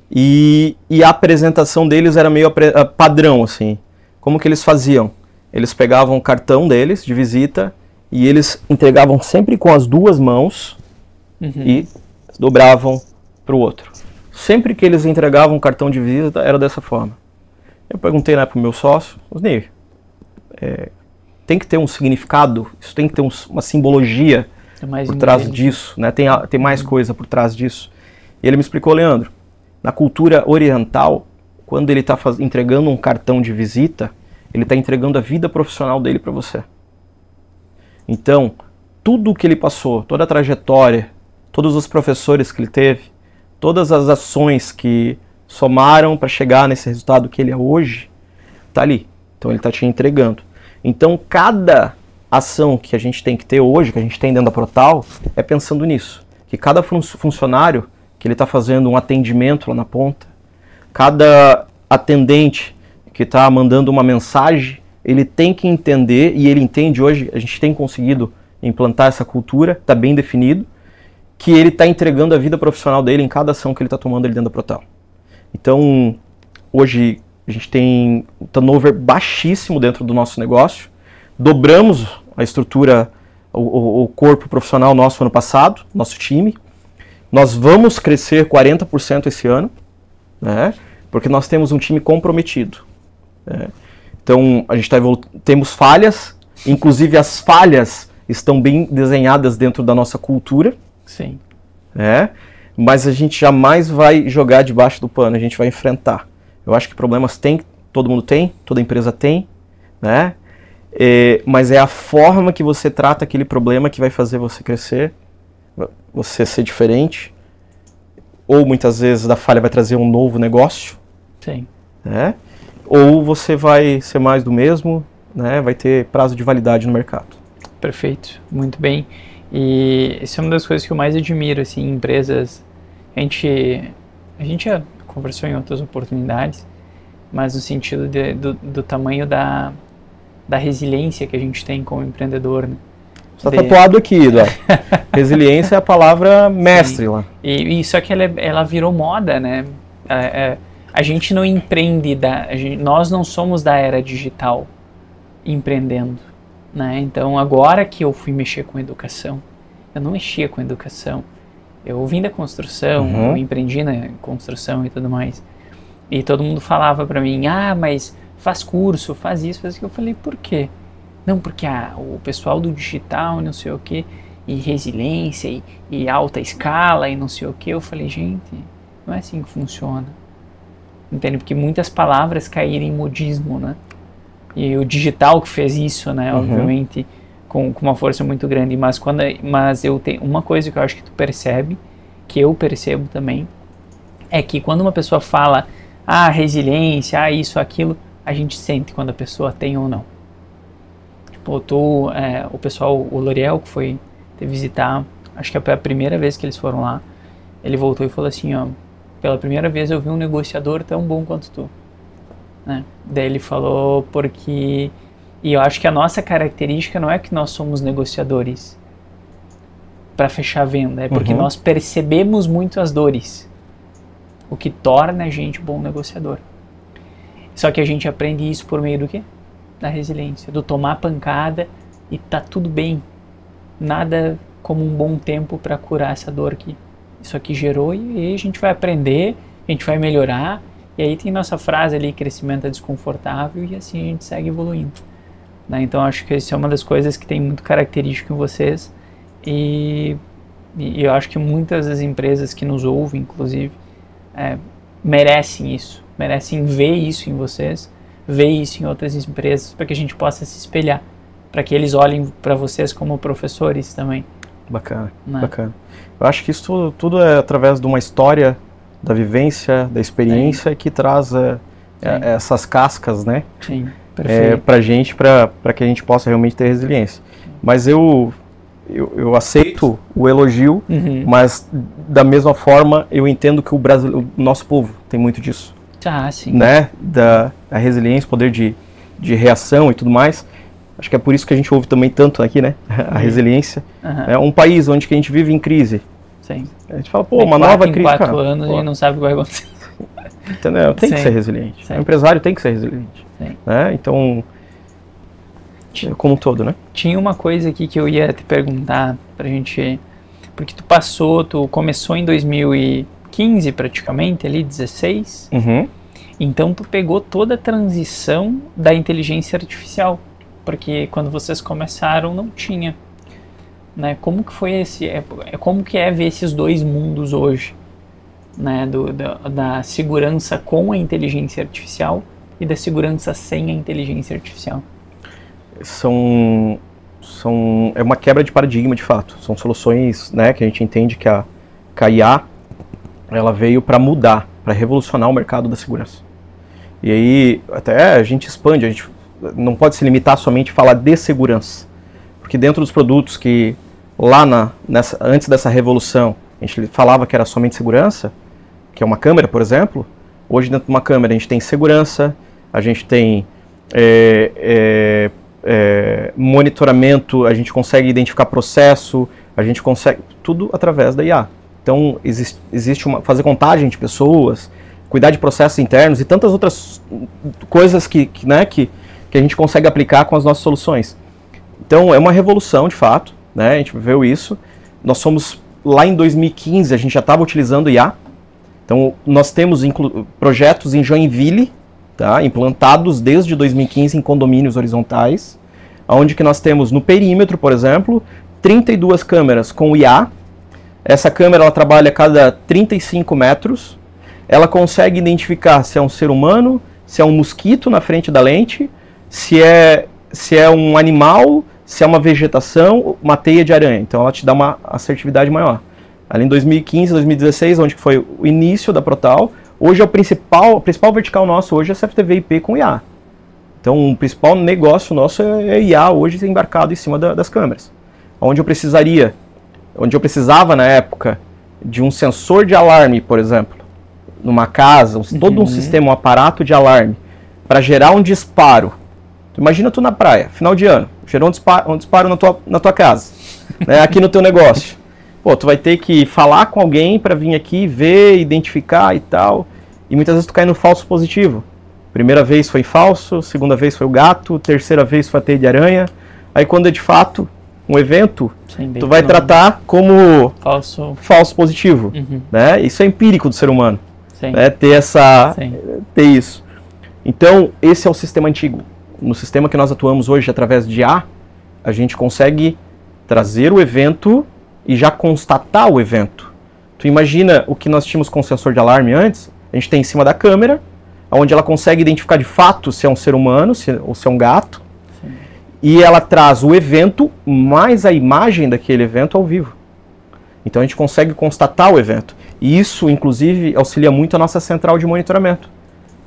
E a apresentação deles era meio padrão, assim. Como que eles faziam? Eles pegavam o cartão deles de visita e eles entregavam sempre com as duas mãos e dobravam para o outro. Sempre que eles entregavam um cartão de visita, era dessa forma. Eu perguntei, né, para o meu sócio, Osnir, tem que ter um significado, isso tem que ter uma simbologia por trás disso, né? Tem mais coisa por trás disso. E ele me explicou, Leandro, na cultura oriental, quando ele está entregando um cartão de visita, ele está entregando a vida profissional dele para você. Então, tudo o que ele passou, toda a trajetória, todos os professores que ele teve, todas as ações que somaram para chegar nesse resultado que ele é hoje, tá ali. Então ele está te entregando. Então cada ação que a gente tem que ter hoje, que a gente tem dentro da Protal, é pensando nisso. Que cada funcionário que ele está fazendo um atendimento lá na ponta, cada atendente que está mandando uma mensagem, ele tem que entender, e ele entende hoje, a gente tem conseguido implantar essa cultura, está bem definido, que ele está entregando a vida profissional dele em cada ação que ele está tomando ali dentro da Protal. Então, hoje a gente tem um turnover baixíssimo dentro do nosso negócio, dobramos a estrutura, o corpo profissional nosso ano passado, nosso time. Nós vamos crescer 40% esse ano, né, porque nós temos um time comprometido. Né. Então, a gente temos falhas, inclusive as falhas estão bem desenhadas dentro da nossa cultura. Sim. Né, mas a gente jamais vai jogar debaixo do pano, a gente vai enfrentar. Eu acho que problemas todo mundo tem, toda empresa tem, né? Mas é a forma que você trata aquele problema que vai fazer você crescer, você ser diferente, ou muitas vezes da falha vai trazer um novo negócio. Sim. Né? Ou você vai ser mais do mesmo, né? Vai ter prazo de validade no mercado. Perfeito, muito bem. E isso é uma das coisas que eu mais admiro, assim, em empresas. A gente já conversou em outras oportunidades, mas no sentido do tamanho da resiliência que a gente tem como empreendedor, né? Está tatuado aqui, Eduardo. Resiliência é a palavra mestre. Sim. Lá. E só que ela virou moda, né? A gente não empreende, nós não somos da era digital empreendendo, né? Então agora que eu fui mexer com educação, eu não mexia com educação. Eu vim da construção, eu empreendi na construção e tudo mais. E todo mundo falava pra mim, mas faz curso, faz isso, faz aquilo. Eu falei, por quê? Não, porque o pessoal do digital, não sei o quê, e resiliência, e alta escala, e não sei o quê. Eu falei, gente, não é assim que funciona. Entende? Porque muitas palavras caíram em modismo, né? E o digital que fez isso, né? Obviamente, com uma força muito grande. Mas eu tenho uma coisa que eu acho que tu percebe, que eu percebo também, é que quando uma pessoa fala, resiliência, isso, aquilo, a gente sente quando a pessoa tem ou não. Tipo, o pessoal, o L'Oréal que foi te visitar, acho que é a primeira vez que eles foram lá, ele voltou e falou assim, pela primeira vez eu vi um negociador tão bom quanto tu. Né? Daí ele falou e eu acho que a nossa característica não é que nós somos negociadores para fechar a venda, é porque nós percebemos muito as dores, o que torna a gente bom negociador. Só que a gente aprende isso por meio do quê? Da resiliência, do tomar pancada e tá tudo bem. Nada como um bom tempo para curar essa dor que isso aqui gerou, e aí a gente vai aprender, a gente vai melhorar, e aí tem nossa frase ali, crescimento é desconfortável, e assim a gente segue evoluindo. Né? Então acho que isso é uma das coisas que tem muito característico em vocês, e eu acho que muitas das empresas que nos ouvem, inclusive, merecem isso, merecem ver isso em vocês, ver isso em outras empresas, para que a gente possa se espelhar, para que eles olhem para vocês como professores também. Bacana, bacana. Eu acho que isso tudo é através de uma história, da vivência, da experiência, que traz essas cascas, né? Sim, perfeito. Pra gente, para que a gente possa realmente ter resiliência. Mas eu aceito o elogio, mas da mesma forma eu entendo que o nosso povo tem muito disso. Sim. Né? Da resiliência, poder de reação e tudo mais. Acho que é por isso que a gente ouve também tanto aqui, né? A resiliência. É um país onde que a gente vive em crise. Sim. A gente fala, uma nova crise. 4 anos a gente não sabe o que vai acontecer. Entendeu? Tem que ser resiliente. O empresário tem que ser resiliente. Né? Então, como um todo, né? Tinha uma coisa aqui que eu ia te perguntar pra gente, porque tu começou em 2015 praticamente, ali 16. Então tu pegou toda a transição da inteligência artificial, porque quando vocês começaram não tinha. Né? Como que foi como que é ver esses dois mundos hoje, né? Da segurança com a inteligência artificial e da segurança sem a inteligência artificial? São é uma quebra de paradigma, de fato. São soluções, né, que a gente entende que a IA ela veio para mudar, para revolucionar o mercado da segurança. E aí até a gente expande, a gente não pode se limitar somente a falar de segurança, porque dentro dos produtos que lá antes dessa revolução a gente falava que era somente segurança, que é uma câmera, por exemplo, hoje dentro de uma câmera a gente tem segurança, a gente tem monitoramento, a gente consegue identificar processo, a gente consegue tudo através da IA. Então existe fazer contagem de pessoas, cuidar de processos internos e tantas outras coisas que a gente consegue aplicar com as nossas soluções. Então é uma revolução de fato, né? A gente viu isso. Nós somos lá em 2015, a gente já estava utilizando IA. Então nós temos projetos em Joinville, tá? Implantados desde 2015 em condomínios horizontais, onde que nós temos no perímetro, por exemplo, 32 câmeras com IA. Essa câmera ela trabalha a cada 35 metros. Ela consegue identificar se é um ser humano, se é um mosquito na frente da lente, se é um animal, se é uma vegetação, uma teia de aranha. Então ela te dá uma assertividade maior. Ali em 2015, 2016, onde foi o início da Protal, hoje o principal vertical nosso hoje é CFTV IP com IA. Então o principal negócio nosso é IA hoje embarcado em cima das câmeras. Onde eu precisava na época de um sensor de alarme, por exemplo, numa casa, todo um sistema, um aparato de alarme, para gerar um disparo. Imagina tu na praia, final de ano, gerou um disparo na tua casa, né, aqui no teu negócio. Pô, tu vai ter que falar com alguém para vir aqui, ver, identificar e tal, e muitas vezes tu cai no falso positivo. Primeira vez foi falso, segunda vez foi o gato, terceira vez foi a teia de aranha, aí quando é de fato um evento, tu vai tratar como falso positivo, né? Isso é empírico do ser humano. Né, ter isso. Então, esse é o sistema antigo. No sistema que nós atuamos hoje, através de IA, a gente consegue trazer o evento e já constatar o evento. Tu imagina o que nós tínhamos com o sensor de alarme antes? A gente tem em cima da câmera, onde ela consegue identificar de fato se é um ser humano ou se é um gato, e ela traz o evento mais a imagem daquele evento ao vivo. Então a gente consegue constatar o evento. E isso, inclusive, auxilia muito a nossa central de monitoramento.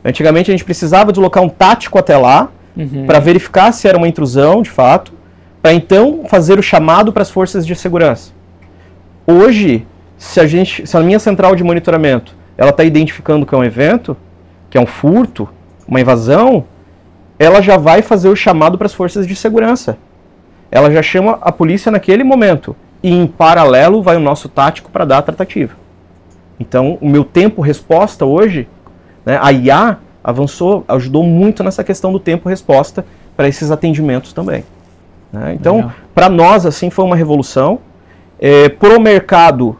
Antigamente a gente precisava deslocar um tático até lá para verificar se era uma intrusão, de fato, para então fazer o chamado para as forças de segurança. Hoje, se a minha central de monitoramento ela está identificando que é um evento, que é um furto, uma invasão, ela já vai fazer o chamado para as forças de segurança. Ela já chama a polícia naquele momento. E em paralelo vai o nosso tático para dar a tratativa. Então, o meu tempo-resposta hoje, né, a IA avançou, ajudou muito nessa questão do tempo-resposta para esses atendimentos também. Né? Então, para nós, assim, foi uma revolução. Para o mercado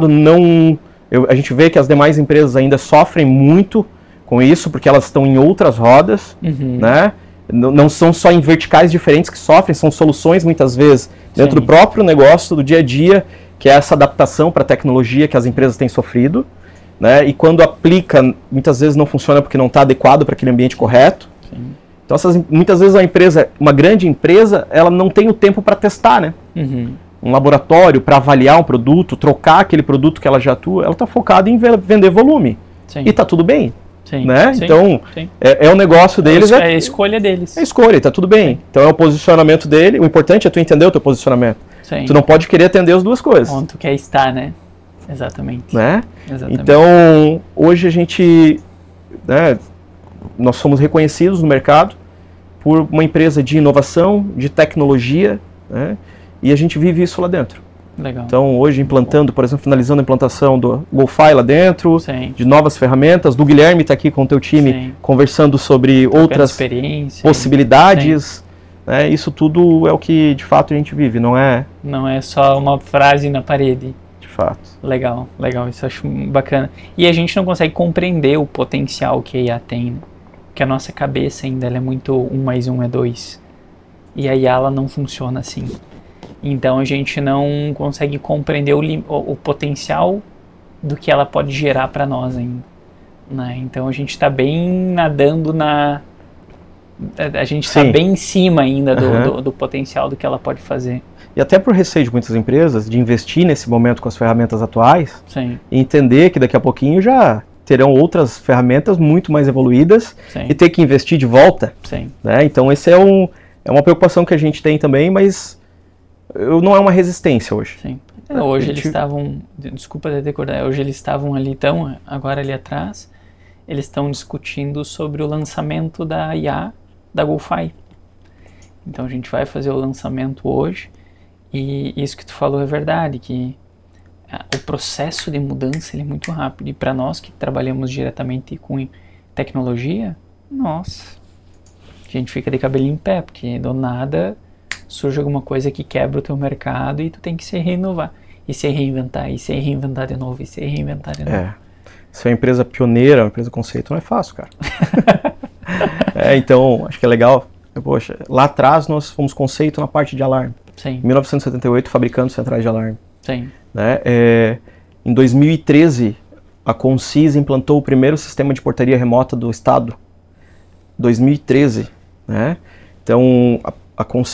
não... a gente vê que as demais empresas ainda sofrem muito com isso, porque elas estão em outras rodas, né? Não são só em verticais diferentes que sofrem, são soluções muitas vezes dentro do próprio negócio, do dia a dia, que é essa adaptação para a tecnologia que as empresas têm sofrido, né? E quando aplica, muitas vezes não funciona porque não está adequado para aquele ambiente correto. Então muitas vezes uma grande empresa, ela não tem o tempo para testar, né? Um laboratório para avaliar um produto, trocar aquele produto que ela já atua, ela está focada em vender volume. E está tudo bem. Né? Então, é o negócio deles. É a escolha deles. É a escolha, tá tudo bem. Então é o posicionamento dele. O importante é tu entender o teu posicionamento. Tu não pode querer atender as duas coisas. Onde tu quer estar, né? Exatamente. Né? Então, hoje a gente... Né, nós somos reconhecidos no mercado por uma empresa de inovação, de tecnologia, né? E a gente vive isso lá dentro. Legal. Então, hoje implantando, por exemplo, finalizando a implantação do GoFi lá dentro, de novas ferramentas, do Guilherme está aqui com o teu time conversando sobre outras possibilidades. Né? Isso tudo é o que, de fato, a gente vive, não é... Não é só uma frase na parede. De fato. Legal, isso eu acho bacana. E a gente não consegue compreender o potencial que a IA tem, né? Porque a nossa cabeça ainda ela é muito 1 mais 1 é 2. E a IA ela não funciona assim. Então a gente não consegue compreender o potencial do que ela pode gerar para nós ainda. Né? Então a gente está bem nadando A gente está bem em cima ainda do potencial do que ela pode fazer. E até por receio de muitas empresas de investir nesse momento com as ferramentas atuais, Sim. E entender que daqui a pouquinho já terão outras ferramentas muito mais evoluídas, Sim. E ter que investir de volta. Sim. Né? Então esse é uma preocupação que a gente tem também, mas não é uma resistência hoje. Sim. Hoje eles estavam, desculpa até decordar, hoje eles estavam ali, agora ali atrás, eles estão discutindo sobre o lançamento da IA da GoFi. Então a gente vai fazer o lançamento hoje, e isso que tu falou é verdade, que o processo de mudança ele é muito rápido, e para nós que trabalhamos diretamente com tecnologia, nossa, a gente fica de cabelo em pé, porque do nada surge alguma coisa que quebra o teu mercado e tu tem que se renovar, e se reinventar, e se reinventar de novo, e se reinventar de novo. Se é uma empresa pioneira, uma empresa conceito, não é fácil, cara. Então, acho que é legal. Poxa, lá atrás nós fomos conceito na parte de alarme. Sim. Em 1978, fabricando centrais de alarme. Sim. Né? Em 2013, a Consis implantou o primeiro sistema de portaria remota do Estado. 2013. Né? Então,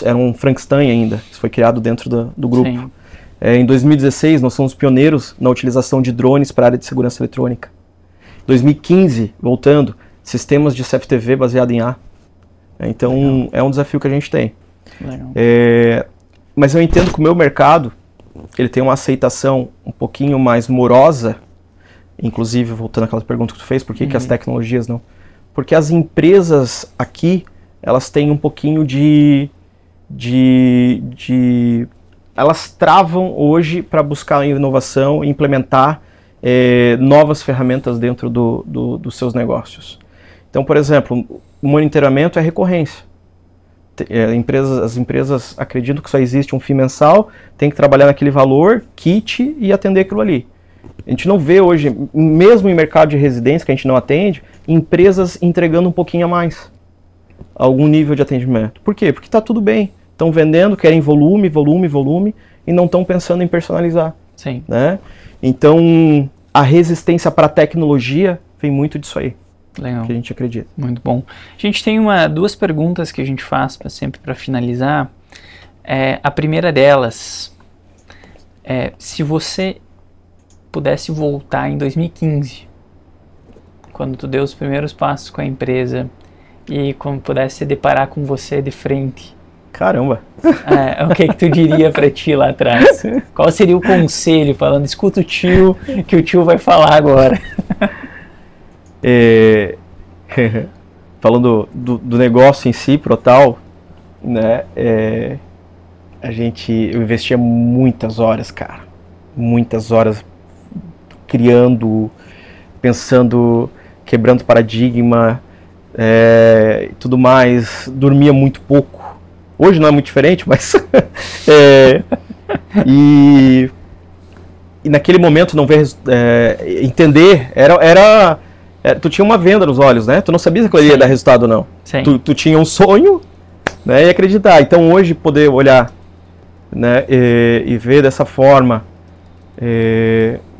era um Frankenstein ainda. Isso foi criado dentro do grupo. Sim. Em 2016, nós somos pioneiros na utilização de drones para a área de segurança eletrônica. 2015, voltando, sistemas de CFTV baseado em A. Então, legal. É um desafio que a gente tem. Legal. Mas eu entendo que o meu mercado, ele tem uma aceitação um pouquinho mais morosa, inclusive, voltando àquela pergunta que tu fez, por que as tecnologias não? Porque as empresas aqui, elas têm um pouquinho elas travam hoje para buscar inovação e implementar novas ferramentas dentro dos seus negócios. Então, por exemplo, o monitoramento é recorrência. As empresas acreditam que só existe um FII mensal, tem que trabalhar naquele valor, kit e atender aquilo ali. A gente não vê hoje, mesmo em mercado de residência que a gente não atende, empresas entregando um pouquinho a mais, algum nível de atendimento. Por quê? Porque está tudo bem. Estão vendendo, querem volume, e não estão pensando em personalizar. Sim. Né? Então, a resistência para a tecnologia vem muito disso aí. Legal. Que a gente acredita. Muito bom. A gente tem duas perguntas que a gente faz sempre para finalizar. A primeira delas é se você pudesse voltar em 2015, quando tu deu os primeiros passos com a empresa e quando pudesse se deparar com você de frente. Caramba! O que tu diria pra ti lá atrás? Qual seria o conselho falando, escuta o tio, que o tio vai falar agora? Falando do negócio em si, Protal, né, eu investia muitas horas, cara. Muitas horas criando, pensando, quebrando paradigma, e tudo mais. Dormia muito pouco. Hoje não é muito diferente, mas... e naquele momento não ver, entender, tu tinha uma venda nos olhos, né? Tu não sabia se aquilo ia dar resultado ou não. Tu tinha um sonho, né, e acreditar. Então hoje poder olhar, né, e ver dessa forma,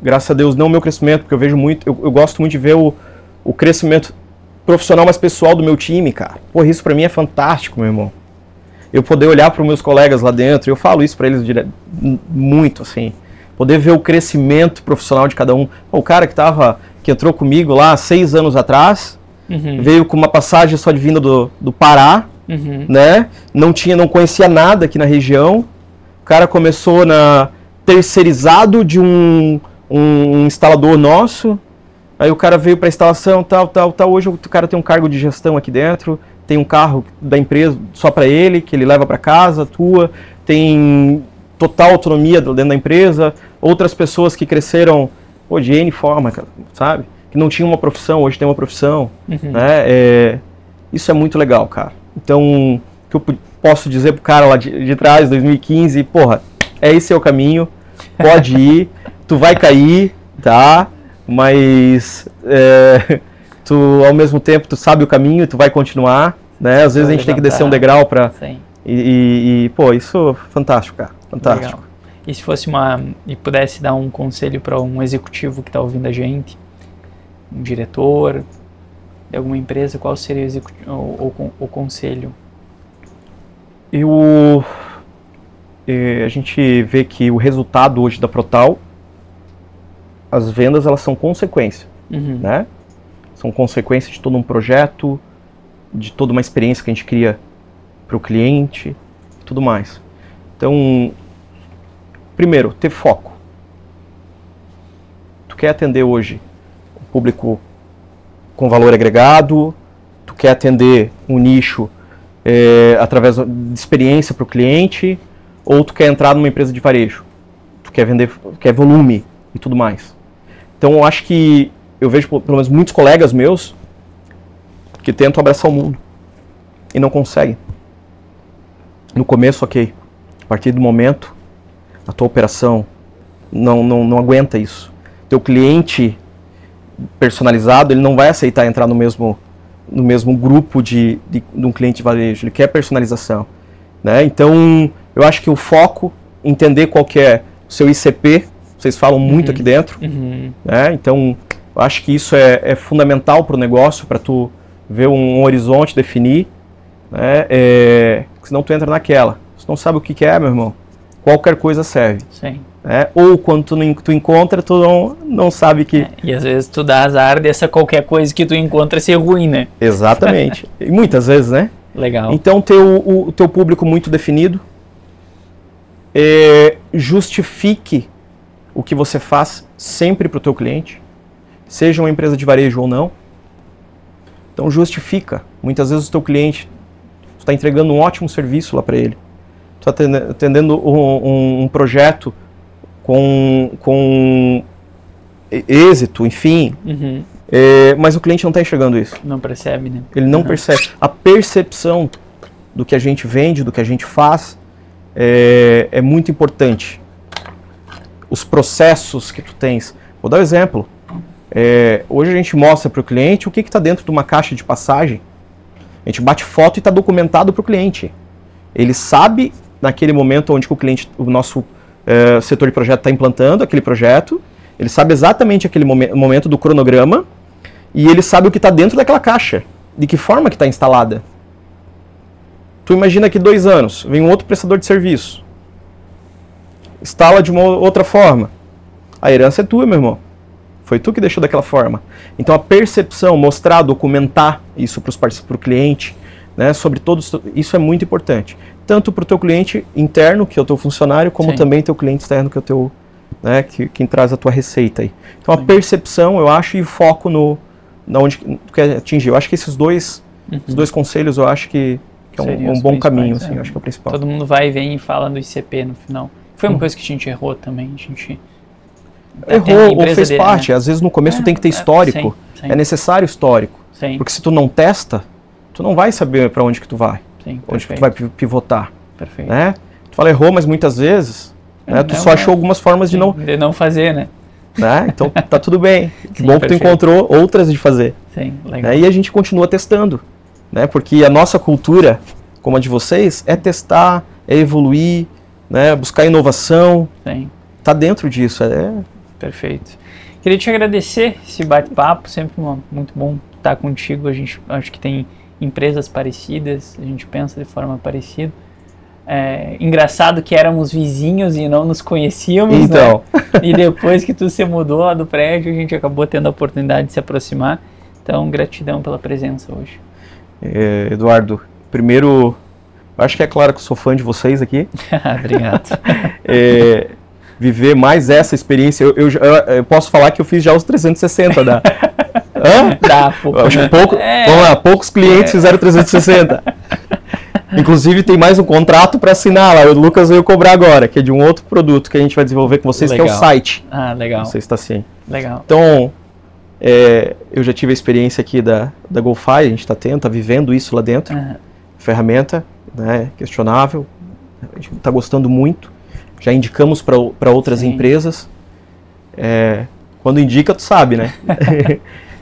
graças a Deus, não o meu crescimento, porque eu vejo muito, eu gosto muito de ver o crescimento profissional mais pessoal do meu time, cara. Pô, isso pra mim é fantástico, meu irmão. Eu poder olhar para os meus colegas lá dentro, eu falo isso para eles muito, assim, poder ver o crescimento profissional de cada um. O cara que entrou comigo lá 6 anos atrás, veio com uma passagem só de vinda do Pará, né? Não conhecia nada aqui na região. O cara começou terceirizado de um instalador nosso. Aí o cara veio para a instalação, tal. Hoje o cara tem um cargo de gestão aqui dentro. Tem um carro da empresa só para ele, que ele leva para casa, atua, tem total autonomia dentro da empresa. Outras pessoas que cresceram de N forma, sabe? Que não tinham uma profissão, hoje tem uma profissão. Né? Isso é muito legal, cara. Então, o que eu posso dizer pro cara lá de trás, 2015, porra, esse é o caminho, pode ir, tu vai cair, tá? Mas... tu, ao mesmo tempo, tu sabe o caminho, tu vai continuar, né? Às vezes a gente tem que descer um degrau pra... pô, isso é fantástico, cara. Fantástico. Legal. E se fosse e pudesse dar um conselho para um executivo que tá ouvindo a gente, um diretor, de alguma empresa, qual seria o conselho? A gente vê que o resultado hoje da Protal, as vendas, elas são consequência, né? São consequência de todo um projeto, de toda uma experiência que a gente cria para o cliente e tudo mais. Então, primeiro, ter foco. Tu quer atender hoje o público com valor agregado, tu quer atender um nicho através de experiência para o cliente, ou tu quer entrar numa empresa de varejo, tu quer vender, quer volume e tudo mais. Então eu acho que eu vejo pelo menos muitos colegas meus que tentam abraçar o mundo e não conseguem. No começo, ok. A partir do momento, a tua operação não aguenta isso. Teu cliente personalizado, ele não vai aceitar entrar no mesmo grupo de um cliente de varejo. Ele quer personalização, né? Então, eu acho que o foco, entender qual que é o seu ICP, vocês falam muito aqui dentro, né? Então, eu acho que isso é fundamental para o negócio, para tu ver um horizonte, definir, né? Senão tu entra naquela. Se não sabe o que é, meu irmão, qualquer coisa serve. Sim. Ou quando tu encontra, tu não sabe que... E às vezes tu dá azar dessa qualquer coisa que tu encontra ser ruim, né? Exatamente. E muitas vezes, né? Legal. Então, ter o teu público muito definido, justifique o que você faz sempre para o teu cliente, seja uma empresa de varejo ou não. Então, justifica. Muitas vezes o teu cliente está entregando um ótimo serviço lá para ele. Tu está atendendo um projeto com êxito, enfim, mas o cliente não está enxergando isso. Não percebe, né? Ele não percebe. A percepção do que a gente vende, do que a gente faz, é muito importante. Os processos que tu tens. Vou dar um exemplo. Hoje a gente mostra para o cliente o que está dentro de uma caixa de passagem. A gente bate foto e está documentado para o cliente. Ele sabe, naquele momento onde o nosso setor de projeto está implantando aquele projeto, ele sabe exatamente aquele momento do cronograma e ele sabe o que está dentro daquela caixa, de que forma que está instalada. Tu imagina que 2 anos, vem um outro prestador de serviço, instala de uma outra forma. A herança é tua, meu irmão. Foi tu que deixou daquela forma. Então a percepção, mostrar, documentar isso para o cliente, né, sobre todos, isso é muito importante. Tanto para o teu cliente interno, que é o teu funcionário, como também teu cliente externo, que é o teu, né, quem traz a tua receita aí. Então a percepção, eu acho, e foco na onde tu quer atingir. Eu acho que esses dois conselhos, eu acho que é um bom caminho, assim, eu acho que é o principal. Todo mundo vai e vem e fala do ICP no final. Foi uma coisa que a gente errou também, errou ou fez parte, né? Às vezes no começo tem que ter histórico, sim. É necessário histórico, porque se tu não testa, tu não vai saber para onde que tu vai, onde que tu vai pivotar. Perfeito. Né? Tu fala errou, mas muitas vezes tu só achou algumas formas de não fazer, né? Então tá tudo bem, que bom que tu encontrou outras de fazer. Sim, legal. E a gente continua testando, né? Porque a nossa cultura, como a de vocês, é testar, é evoluir, né? Buscar inovação, tá dentro disso. Perfeito. Queria te agradecer esse bate-papo, sempre muito bom estar contigo. A gente acho que tem empresas parecidas, a gente pensa de forma parecida. Engraçado que éramos vizinhos e não nos conhecíamos, então, né? E depois que tu se mudou lá do prédio, a gente acabou tendo a oportunidade de se aproximar. Então, gratidão pela presença hoje. Eduardo, primeiro, acho que é claro que eu sou fã de vocês aqui. Obrigado. Viver mais essa experiência, eu posso falar que eu fiz já os 360 da... Dá, vamos lá, poucos clientes fizeram 360. Inclusive tem mais um contrato para assinar lá, o Lucas veio cobrar agora, que é de um outro produto que a gente vai desenvolver com vocês, que é o site. Legal. Não sei se está assim. Legal. Então, eu já tive a experiência aqui da GoFi, a gente está vivendo isso lá dentro. Ferramenta, né, questionável, a gente está gostando muito. Já indicamos para outras empresas. Quando indica, tu sabe, né?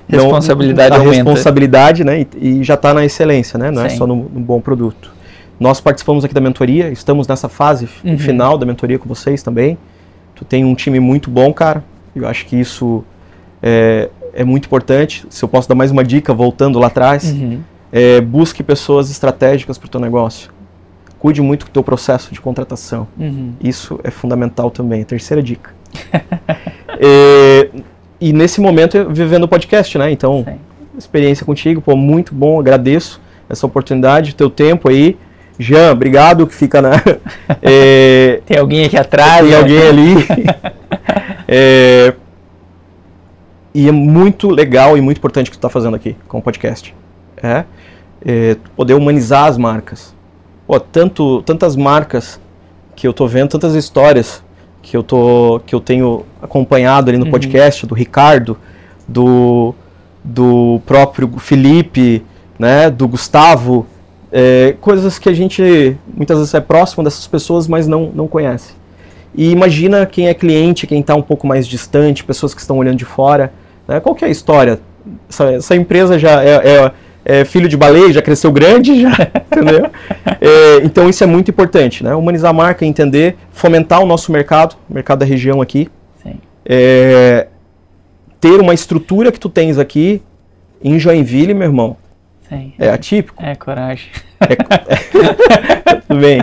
Responsabilidade aumenta. Responsabilidade, né? E já está na excelência, né? Não é só no bom produto. Nós participamos aqui da mentoria, estamos nessa fase final da mentoria com vocês também. Tu tem um time muito bom, cara. Eu acho que isso é é muito importante. Se eu posso dar mais uma dica, voltando lá atrás, busque pessoas estratégicas para o teu negócio. Cuide muito do teu processo de contratação. Isso é fundamental também. Terceira dica. E nesse momento, eu vivendo o podcast, né? Então, experiência contigo, pô, muito bom, agradeço essa oportunidade, teu tempo aí. Jean, obrigado, que fica na... Tem alguém aqui atrás. Tem alguém ali. E é muito legal e muito importante o que tu está fazendo aqui com o podcast. Poder humanizar as marcas. Pô, tantas marcas que eu tô vendo, tantas histórias que eu tenho acompanhado ali no podcast, do Ricardo, do próprio Felipe, né, do Gustavo, coisas que a gente muitas vezes é próximo dessas pessoas, mas não conhece. E imagina quem é cliente, quem está um pouco mais distante, pessoas que estão olhando de fora, né? Qual que é a história? Essa empresa já é filho de baleia, já cresceu grande, já, entendeu? Então isso é muito importante, né? Humanizar a marca, entender, fomentar o nosso mercado da região aqui. Ter uma estrutura que tu tens aqui em Joinville, meu irmão. Sim. É atípico. É coragem. Tudo bem.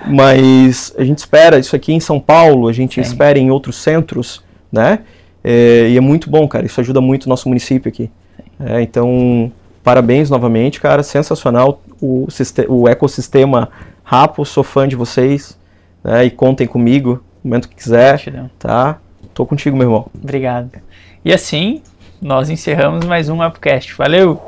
Mas a gente espera isso aqui em São Paulo, a gente espera em outros centros, né? E é muito bom, cara. Isso ajuda muito o nosso município aqui. Então, parabéns novamente, cara. Sensacional o ecossistema Rapo. Sou fã de vocês, né? E contem comigo no momento que quiser. Tá? Tô contigo, meu irmão. Obrigado. E assim, nós encerramos mais um Apocast. Valeu!